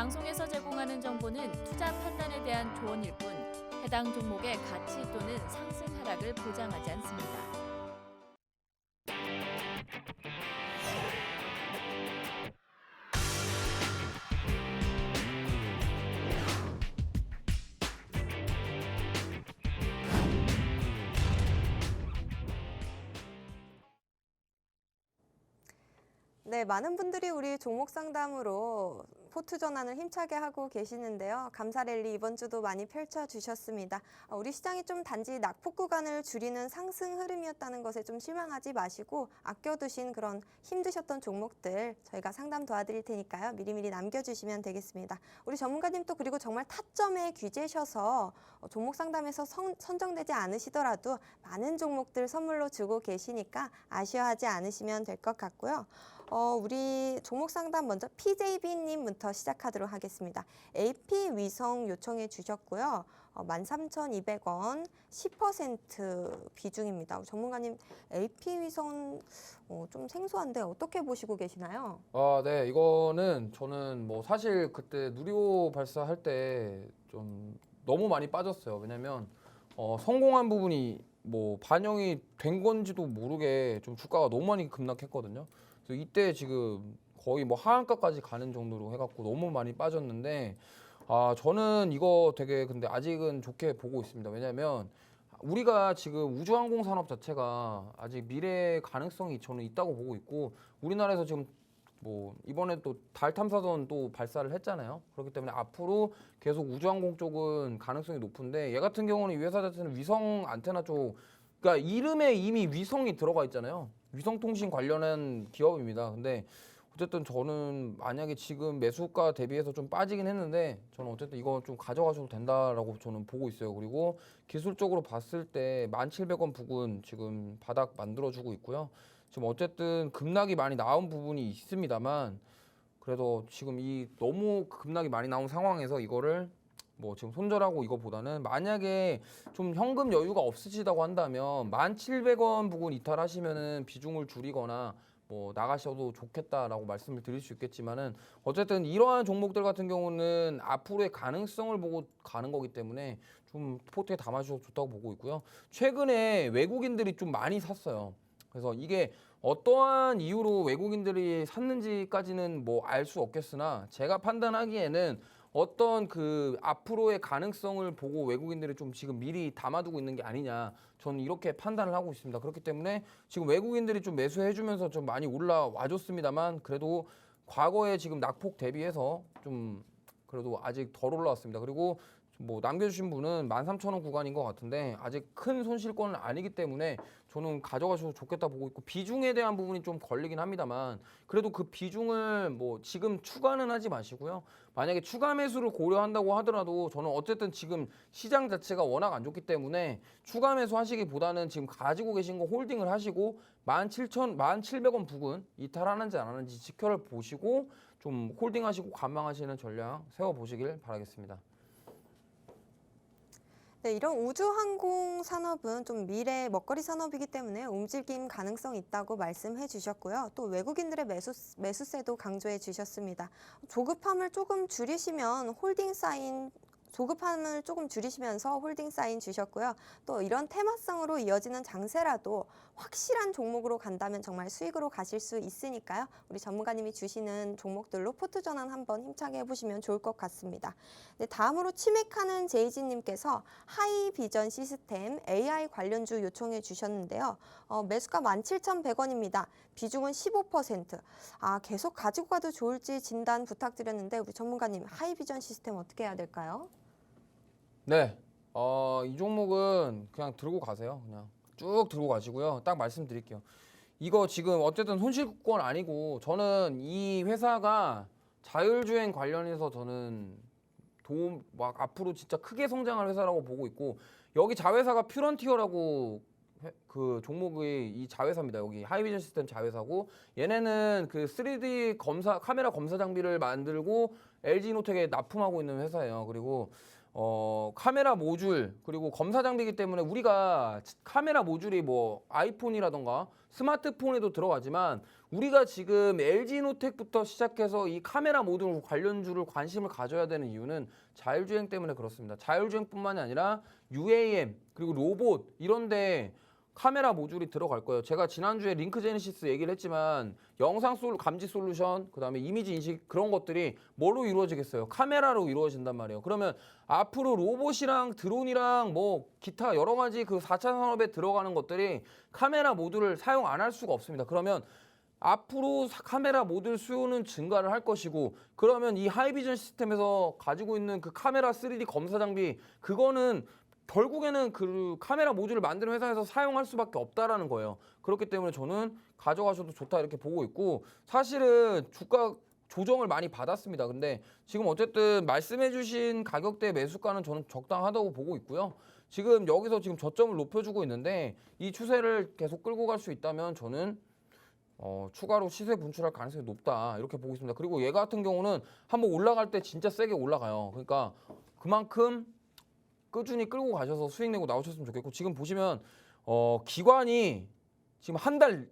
방송에서 제공하는 정보는 투자 판단에 대한 조언일 뿐 해당 종목의 가치 또는 상승 하락을 보장하지 않습니다. 네, 많은 분들이 우리 종목 상담으로 포트 전환을 힘차게 하고 계시는데요. 감사 랠리 이번 주도 많이 펼쳐주셨습니다. 우리 시장이 좀 단지 낙폭 구간을 줄이는 상승 흐름이었다는 것에 좀 실망하지 마시고 아껴두신 그런 힘드셨던 종목들 저희가 상담 도와드릴 테니까요. 미리미리 남겨주시면 되겠습니다. 우리 전문가님 또 그리고 정말 타점에 귀재셔서 종목 상담에서 선정되지 않으시더라도 많은 종목들 선물로 주고 계시니까 아쉬워하지 않으시면 될 것 같고요. 우리 종목 상담 먼저 PJB님부터 시작하도록 하겠습니다. AP 위성 요청해 주셨고요. 13,200원 10% 비중입니다. 전문가님 AP 위성 좀 생소한데 어떻게 보시고 계시나요? 네, 이거는 저는 뭐 사실 그때 누리호 발사할 때 좀 너무 많이 빠졌어요. 왜냐면 성공한 부분이 뭐 반영이 된 건지도 모르게 좀 주가가 너무 많이 급락했거든요. 그래서 이때 지금 거의 뭐 하한가까지 가는 정도로 해갖고 너무 많이 빠졌는데 저는 이거 되게 근데 아직은 좋게 보고 있습니다. 왜냐면 우리가 지금 우주항공 산업 자체가 아직 미래 가능성이 저는 있다고 보고 있고 우리나라에서 지금 뭐 이번에 또 달 탐사선 또 발사를 했잖아요. 그렇기 때문에 앞으로 계속 우주항공 쪽은 가능성이 높은데 얘 같은 경우는 이 회사 자체는 위성 안테나 쪽 그러니까 이름에 이미 위성이 들어가 있잖아요. 위성통신 관련한 기업입니다. 근데 어쨌든 저는 만약에 지금 매수가 대비해서 좀 빠지긴 했는데 저는 어쨌든 이거 좀 가져가셔도 된다라고 저는 보고 있어요. 그리고 기술적으로 봤을 때 1,700원 부근 지금 바닥 만들어주고 있고요. 지금 어쨌든 급락이 많이 나온 부분이 있습니다만 그래도 지금 이 너무 급락이 많이 나온 상황에서 이거를 뭐 지금 손절하고 이거보다는 만약에 좀 현금 여유가 없으시다고 한다면 1,700원 부근 이탈하시면은 비중을 줄이거나 뭐 나가셔도 좋겠다라고 말씀을 드릴 수 있겠지만은 어쨌든 이러한 종목들 같은 경우는 앞으로의 가능성을 보고 가는 거기 때문에 좀 포트에 담아주셔도 좋다고 보고 있고요. 최근에 외국인들이 좀 많이 샀어요. 그래서 이게 어떠한 이유로 외국인들이 샀는지까지는 뭐 알 수 없겠으나 제가 판단하기에는 어떤 그 앞으로의 가능성을 보고 외국인들이 좀 지금 미리 담아두고 있는 게 아니냐 저는 이렇게 판단을 하고 있습니다. 그렇기 때문에 지금 외국인들이 좀 매수해주면서 좀 많이 올라와 줬습니다만 그래도 과거에 지금 낙폭 대비해서 좀 그래도 아직 덜 올라왔습니다. 그리고 뭐 남겨주신 분은 13,000원 구간인 것 같은데 아직 큰 손실권은 아니기 때문에 저는 가져가셔도 좋겠다 보고 있고 비중에 대한 부분이 좀 걸리긴 합니다만 그래도 그 비중을 뭐 지금 추가는 하지 마시고요. 만약에 추가 매수를 고려한다고 하더라도 저는 어쨌든 지금 시장 자체가 워낙 안 좋기 때문에 추가 매수 하시기보다는 지금 가지고 계신 거 홀딩을 하시고 17,700원 부근 이탈하는지 안 하는지 지켜를 보시고 좀 홀딩하시고 관망하시는 전략 세워보시길 바라겠습니다. 네, 이런 우주항공 산업은 좀 미래 먹거리 산업이기 때문에 움직임 가능성이 있다고 말씀해 주셨고요. 또 외국인들의 매수세도 강조해 주셨습니다. 조급함을 조금 줄이시면 조급함을 조금 줄이시면서 홀딩 사인 주셨고요. 또 이런 테마성으로 이어지는 장세라도 확실한 종목으로 간다면 정말 수익으로 가실 수 있으니까요. 우리 전문가님이 주시는 종목들로 포트 전환 한번 힘차게 해보시면 좋을 것 같습니다. 네, 다음으로 치맥하는 제이지님께서 하이비전 시스템 AI 관련주 요청해 주셨는데요. 매수가 17,100원입니다. 비중은 15%. 계속 가지고 가도 좋을지 진단 부탁드렸는데 우리 전문가님 하이비전 시스템 어떻게 해야 될까요? 네, 이 종목은 그냥 들고 가세요. 그냥 쭉 들고 가시고요. 딱 말씀드릴게요. 이거 지금 어쨌든 손실권 아니고 저는 이 회사가 자율주행 관련해서 저는 막 앞으로 진짜 크게 성장할 회사라고 보고 있고 여기 자회사가 퓨런티어라고 그 종목의 이 자회사입니다. 여기 하이비전 시스템 자회사고 얘네는 그 3D 카메라 검사 장비를 만들고 LG노텍에 납품하고 있는 회사예요. 그리고 카메라 모듈 그리고 검사 장비이기 때문에 우리가 카메라 모듈이 뭐 아이폰이라던가 스마트폰에도 들어가지만 우리가 지금 LG노텍부터 시작해서 이 카메라 모듈 관련주를 관심을 가져야 되는 이유는 자율주행 때문에 그렇습니다. 자율주행뿐만이 아니라 UAM 그리고 로봇 이런데 카메라 모듈이 들어갈 거예요. 제가 지난주에 링크 제네시스 얘기를 했지만 영상 감지 솔루션, 그다음에 이미지 인식 그런 것들이 뭐로 이루어지겠어요? 카메라로 이루어진단 말이에요. 그러면 앞으로 로봇이랑 드론이랑 뭐 기타 여러 가지 그 4차 산업에 들어가는 것들이 카메라 모듈을 사용 안 할 수가 없습니다. 그러면 앞으로 카메라 모듈 수요는 증가를 할 것이고, 그러면 이 하이비전 시스템에서 가지고 있는 그 카메라 3D 검사 장비 그거는 결국에는 그 카메라 모듈을 만드는 회사에서 사용할 수밖에 없다라는 거예요. 그렇기 때문에 저는 가져가셔도 좋다 이렇게 보고 있고, 사실은 주가 조정을 많이 받았습니다. 근데 지금 어쨌든 말씀해주신 가격대 매수가는 저는 적당하다고 보고 있고요. 지금 여기서 지금 저점을 높여주고 있는데 이 추세를 계속 끌고 갈 수 있다면 저는 추가로 시세 분출할 가능성이 높다 이렇게 보고 있습니다. 그리고 얘 같은 경우는 한번 올라갈 때 진짜 세게 올라가요. 그러니까 그만큼 꾸준히 끌고 가셔서 수익 내고 나오셨으면 좋겠고, 지금 보시면 기관이 지금 한 달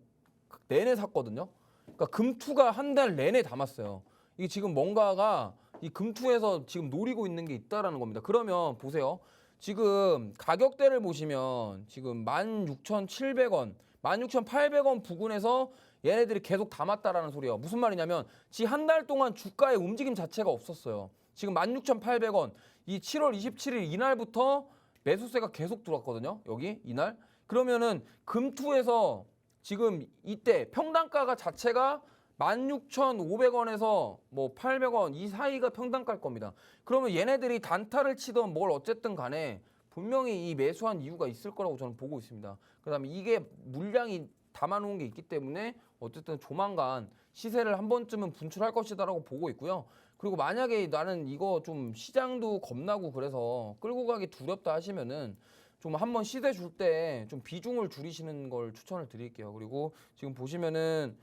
내내 샀거든요. 그러니까 금투가 한 달 내내 담았어요. 이게 지금 뭔가가 이 금투에서 지금 노리고 있는 게 있다라는 겁니다. 그러면 보세요. 지금 가격대를 보시면 지금 16,700원, 16,800원 부근에서 얘네들이 계속 담았다라는 소리예요. 무슨 말이냐면 지금 한 달 동안 주가의 움직임 자체가 없었어요. 지금 16,800원, 이 7월 27일 이날부터 매수세가 계속 들어왔거든요. 여기 이날. 그러면은 금투에서 지금 이때 평단가가 자체가 16,500원에서 뭐 800원 이 사이가 평단가일 겁니다. 그러면 얘네들이 단타를 치던 뭘 어쨌든 간에 분명히 이 매수한 이유가 있을 거라고 저는 보고 있습니다. 그다음에 이게 물량이 담아놓은 게 있기 때문에 어쨌든 조만간 시세를 한 번쯤은 분출할 것이다라고 보고 있고요. 그리고 만약에 나는 이거 좀 시장도 겁나고 그래서 끌고 가기 두렵다 하시면은 좀 한번 시세 줄 때 좀 비중을 줄이시는 걸 추천을 드릴게요. 그리고 지금 보시면은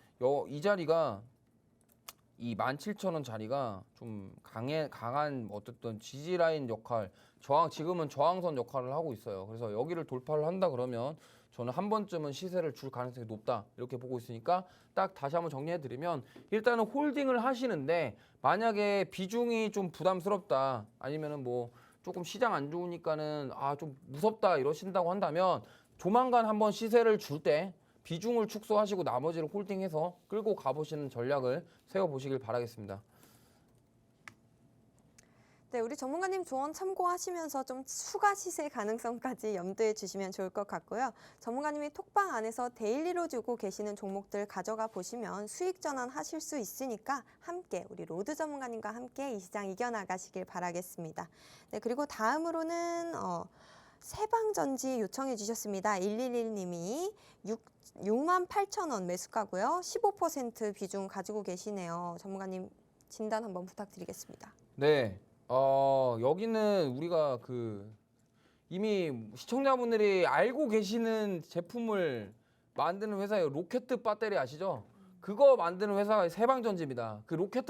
이 자리가 이 17,000원 자리가 좀 강한 어쨌든 지지 라인 역할, 지금은 저항선 역할을 하고 있어요. 그래서 여기를 돌파를 한다 그러면 저는 한 번쯤은 시세를 줄 가능성이 높다 이렇게 보고 있으니까 딱 다시 한번 정리해 드리면, 일단은 홀딩을 하시는데 만약에 비중이 좀 부담스럽다 아니면은 뭐 조금 시장 안 좋으니까는 좀 무섭다 이러신다고 한다면 조만간 한번 시세를 줄 때 비중을 축소하시고 나머지를 홀딩해서 끌고 가보시는 전략을 세워보시길 바라겠습니다. 네, 우리 전문가님 조언 참고하시면서 좀 추가 시세 가능성까지 염두에 주시면 좋을 것 같고요. 전문가님이 톡방 안에서 데일리로 주고 계시는 종목들 가져가 보시면 수익 전환 하실 수 있으니까 함께 우리 로드 전문가님과 함께 이 시장 이겨나가시길 바라겠습니다. 네, 그리고 다음으로는 세방전지 요청해 주셨습니다. 111님이 68,000원 매수가고요. 15% 비중 가지고 계시네요. 전문가님 진단 한번 부탁드리겠습니다. 네. 여기는 우리가 이미 시청자분들이 알고 계시는 제품을 만드는 회사예요. 로켓 배터리 아시죠? 그거 만드는 회사가 세방전지입니다. 그 로켓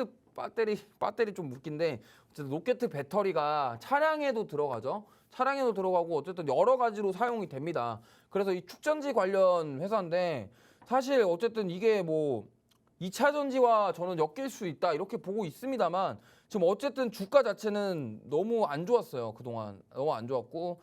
배터리 좀 웃긴데 어쨌든 로켓 배터리가 차량에도 들어가죠. 차량에도 들어가고 어쨌든 여러 가지로 사용이 됩니다. 그래서 이 축전지 관련 회사인데 사실 어쨌든 이게 뭐 2차 전지와 저는 엮일 수 있다 이렇게 보고 있습니다만, 지금 어쨌든 주가 자체는 너무 안 좋았어요. 그동안 너무 안 좋았고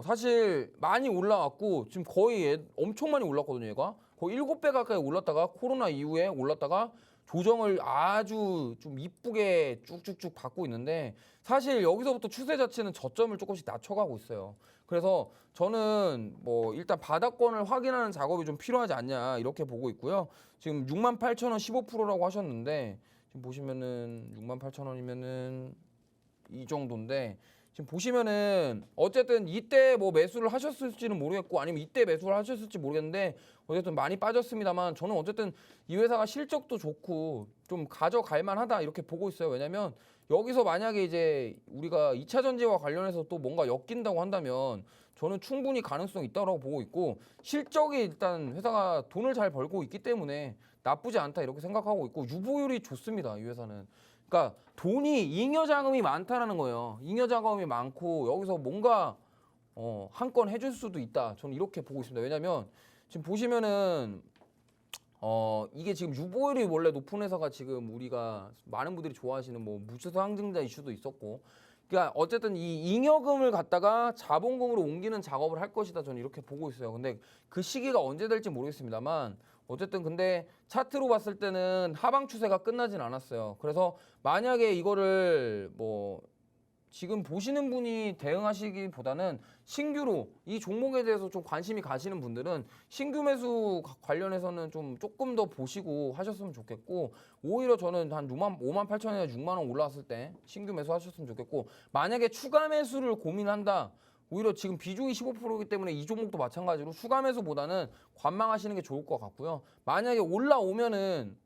사실 많이 올라왔고 지금 거의 엄청 많이 올랐거든요. 얘가 거의 7배 가까이 올랐다가 코로나 이후에 올랐다가 조정을 아주 좀 이쁘게 쭉쭉쭉 받고 있는데, 사실 여기서부터 추세 자체는 저점을 조금씩 낮춰가고 있어요. 그래서 저는 뭐 일단 바닥권을 확인하는 작업이 좀 필요하지 않냐 이렇게 보고 있고요. 지금 68,000원 15%라고 하셨는데 지금 보시면은 68,000원이면은 이 정도인데, 지금 보시면은 어쨌든 이때 뭐 매수를 하셨을지는 모르겠고 아니면 이때 매수를 하셨을지 모르겠는데 어쨌든 많이 빠졌습니다만, 저는 어쨌든 이 회사가 실적도 좋고 좀 가져갈 만하다 이렇게 보고 있어요. 왜냐면 여기서 만약에 이제 우리가 2차 전지와 관련해서 또 뭔가 엮인다고 한다면 저는 충분히 가능성이 있다고 보고 있고, 실적이 일단 회사가 돈을 잘 벌고 있기 때문에 나쁘지 않다 이렇게 생각하고 있고, 유보율이 좋습니다. 이 회사는. 그러니까 돈이 잉여 자금이 많다라는 거예요. 잉여 자금이 많고 여기서 뭔가 한 건 해줄 수도 있다. 저는 이렇게 보고 있습니다. 왜냐하면 지금 보시면은 이게 지금 유보율이 원래 높은 회사가 지금 우리가 많은 분들이 좋아하시는 뭐 무주소 항증자 이슈도 있었고, 그러니까 어쨌든 이 잉여금을 갖다가 자본금으로 옮기는 작업을 할 것이다, 저는 이렇게 보고 있어요. 근데 그 시기가 언제 될지 모르겠습니다만 어쨌든 근데 차트로 봤을 때는 하방 추세가 끝나진 않았어요. 그래서 만약에 이거를 뭐 지금 보시는 분이 대응하시기보다는 신규로 이 종목에 대해서 좀 관심이 가시는 분들은 신규 매수 관련해서는 좀 조금 더 보시고 하셨으면 좋겠고, 오히려 저는 한 5만 8천원에서 6만 원 올라왔을 때 신규 매수 하셨으면 좋겠고, 만약에 추가 매수를 고민한다, 오히려 지금 비중이 15%이기 때문에 이 종목도 마찬가지로 추가 매수보다는 관망하시는 게 좋을 것 같고요. 만약에 올라오면은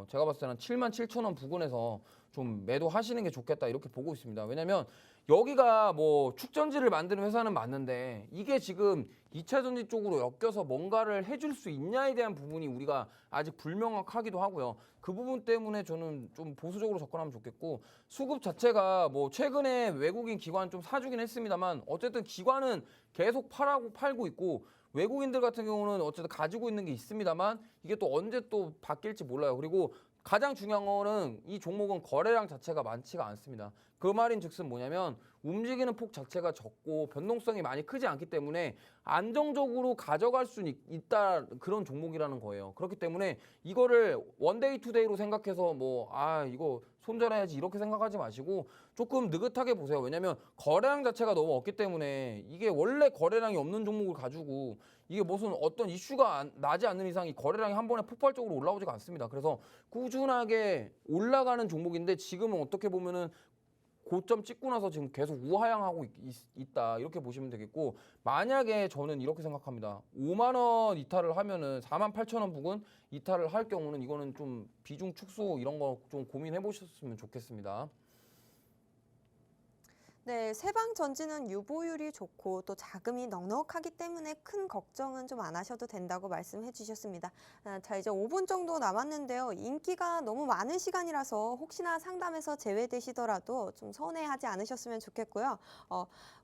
제가 봤을 때는 7만 7천 원 부근에서 좀 매도하시는 게 좋겠다, 이렇게 보고 있습니다. 왜냐면 여기가 뭐 축전지를 만드는 회사는 맞는데 이게 지금 2차 전지 쪽으로 엮여서 뭔가를 해줄 수 있냐에 대한 부분이 우리가 아직 불명확하기도 하고요. 그 부분 때문에 저는 좀 보수적으로 접근하면 좋겠고, 수급 자체가 뭐 최근에 외국인 기관 좀 사주긴 했습니다만 어쨌든 기관은 계속 팔고 있고, 외국인들 같은 경우는 어쨌든 가지고 있는 게 있습니다만 이게 또 언제 또 바뀔지 몰라요. 그리고 가장 중요한 거는 이 종목은 거래량 자체가 많지가 않습니다. 그 말인즉슨 뭐냐면 움직이는 폭 자체가 적고 변동성이 많이 크지 않기 때문에 안정적으로 가져갈 수 있다, 그런 종목이라는 거예요. 그렇기 때문에 이거를 원데이 투데이로 생각해서 이거 손절해야지 이렇게 생각하지 마시고 조금 느긋하게 보세요. 왜냐면 거래량 자체가 너무 없기 때문에, 이게 원래 거래량이 없는 종목을 가지고 이게 무슨 어떤 이슈가 나지 않는 이상 이 거래량이 한 번에 폭발적으로 올라오지가 않습니다. 그래서 꾸준하게 올라가는 종목인데 지금은 어떻게 보면은 고점 찍고 나서 지금 계속 우하향하고 있다, 이렇게 보시면 되겠고, 만약에 저는 이렇게 생각합니다. 5만 원 이탈을 하면은 4만 8천 원 부근 이탈을 할 경우는 이거는 좀 비중 축소 이런 거 좀 고민해 보셨으면 좋겠습니다. 네, 세방 전지는 유보율이 좋고 또 자금이 넉넉하기 때문에 큰 걱정은 좀 안 하셔도 된다고 말씀해 주셨습니다. 자, 이제 5분 정도 남았는데요. 인기가 너무 많은 시간이라서 혹시나 상담에서 제외되시더라도 좀 서운해하지 않으셨으면 좋겠고요.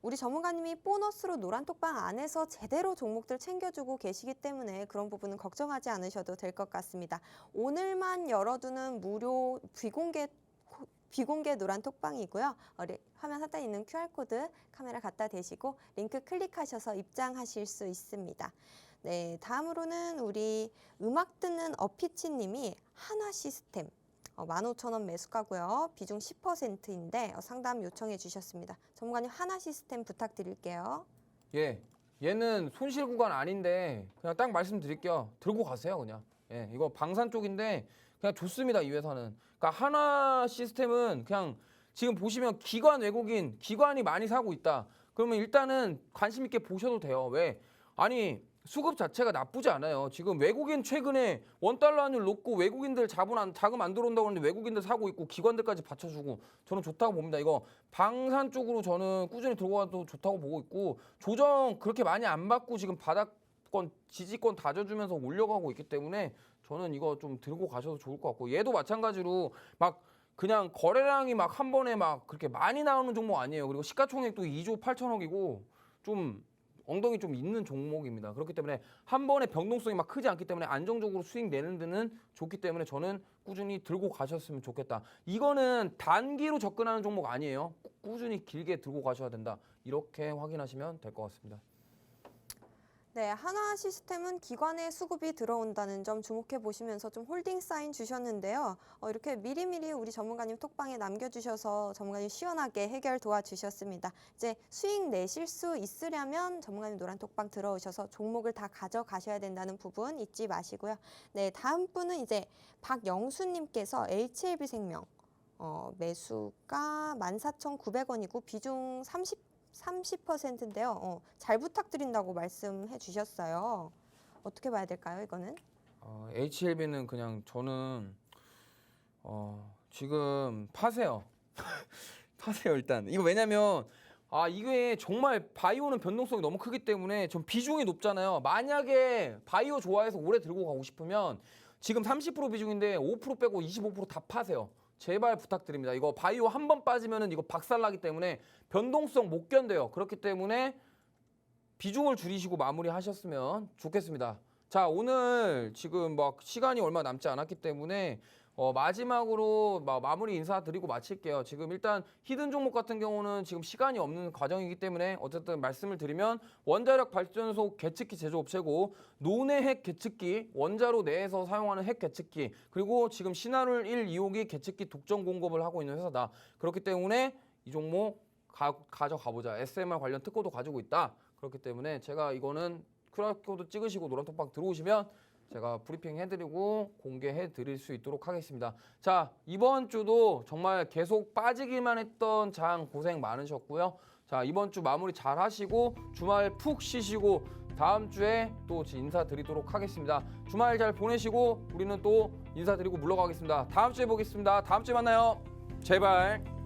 우리 전문가님이 보너스로 노란톡방 안에서 제대로 종목들 챙겨주고 계시기 때문에 그런 부분은 걱정하지 않으셔도 될 것 같습니다. 오늘만 열어두는 무료 비공개 노란 톡방이고요. 화면 하단에 있는 QR코드 카메라 갖다 대시고 링크 클릭하셔서 입장하실 수 있습니다. 네, 다음으로는 우리 음악 듣는 어피치님이 하나 시스템 15,000원 매수가고요. 비중 10%인데 상담 요청해 주셨습니다. 전문가님 하나 시스템 부탁드릴게요. 예, 얘는 손실 구간 아닌데 그냥 딱 말씀드릴게요. 들고 가세요, 그냥. 예, 이거 방산 쪽인데 그냥 좋습니다, 이 회사는. 그러니까 하나 시스템은 그냥 지금 보시면 기관 외국인 기관이 많이 사고 있다. 그러면 일단은 관심 있게 보셔도 돼요. 왜? 아니, 수급 자체가 나쁘지 않아요. 지금 외국인 최근에 원달러 환율 높고 외국인들 자금 안 들어온다고 하는데 외국인들 사고 있고 기관들까지 받쳐주고, 저는 좋다고 봅니다. 이거 방산 쪽으로 저는 꾸준히 들고 가도 좋다고 보고 있고, 조정 그렇게 많이 안 받고 지금 바닥권 지지권 다져주면서 올려가고 있기 때문에 저는 이거 좀 들고 가셔도 좋을 것 같고, 얘도 마찬가지로 막 그냥 거래량이 막 한 번에 막 그렇게 많이 나오는 종목 아니에요. 그리고 시가총액도 2조 8천억이고 좀 엉덩이 좀 있는 종목입니다. 그렇기 때문에 한 번에 변동성이 막 크지 않기 때문에 안정적으로 수익 내는 데는 좋기 때문에 저는 꾸준히 들고 가셨으면 좋겠다. 이거는 단기로 접근하는 종목 아니에요. 꾸준히 길게 들고 가셔야 된다. 이렇게 확인하시면 될 것 같습니다. 네, 하나 시스템은 기관의 수급이 들어온다는 점 주목해 보시면서 좀 홀딩 사인 주셨는데요. 이렇게 미리미리 우리 전문가님 톡방에 남겨주셔서 전문가님 시원하게 해결 도와주셨습니다. 이제 수익 내실 수 있으려면 전문가님 노란 톡방 들어오셔서 종목을 다 가져가셔야 된다는 부분 잊지 마시고요. 네, 다음 분은 이제 박영수님께서 HLB생명 매수가 14,900원이고 비중 30%인데요. 잘 부탁드린다고 말씀해 주셨어요. 어떻게 봐야 될까요, 이거는? HLB는 그냥 저는 지금 파세요. 파세요, 일단. 이거 왜냐면 이게 정말 바이오는 변동성이 너무 크기 때문에 좀 비중이 높잖아요. 만약에 바이오 좋아해서 오래 들고 가고 싶으면 지금 30% 비중인데 5% 빼고 25% 다 파세요. 제발 부탁드립니다. 이거 바이오 한 번 빠지면은 이거 박살나기 때문에 변동성 못 견뎌요. 그렇기 때문에 비중을 줄이시고 마무리하셨으면 좋겠습니다. 자, 오늘 지금 막 시간이 얼마 남지 않았기 때문에 마지막으로 마무리 인사드리고 마칠게요. 지금 일단 히든 종목 같은 경우는 지금 시간이 없는 과정이기 때문에 어쨌든 말씀을 드리면 원자력 발전소 계측기 제조업체고 논해 핵 계측기, 원자로 내에서 사용하는 핵 계측기, 그리고 지금 신한울 1, 2호기 계측기 독점 공급을 하고 있는 회사다. 그렇기 때문에 이 종목 가져가 보자. SMR 관련 특허도 가지고 있다. 그렇기 때문에 제가 이거는 QR코드 찍으시고 노란톡방 들어오시면 제가 브리핑 해드리고 공개해 드릴 수 있도록 하겠습니다. 자, 이번 주도 정말 계속 빠지기만 했던 장 고생 많으셨고요. 자, 이번 주 마무리 잘 하시고 주말 푹 쉬시고 다음 주에 또 인사드리도록 하겠습니다. 주말 잘 보내시고 우리는 또 인사드리고 물러가겠습니다. 다음 주에 보겠습니다. 다음 주에 만나요. 제발.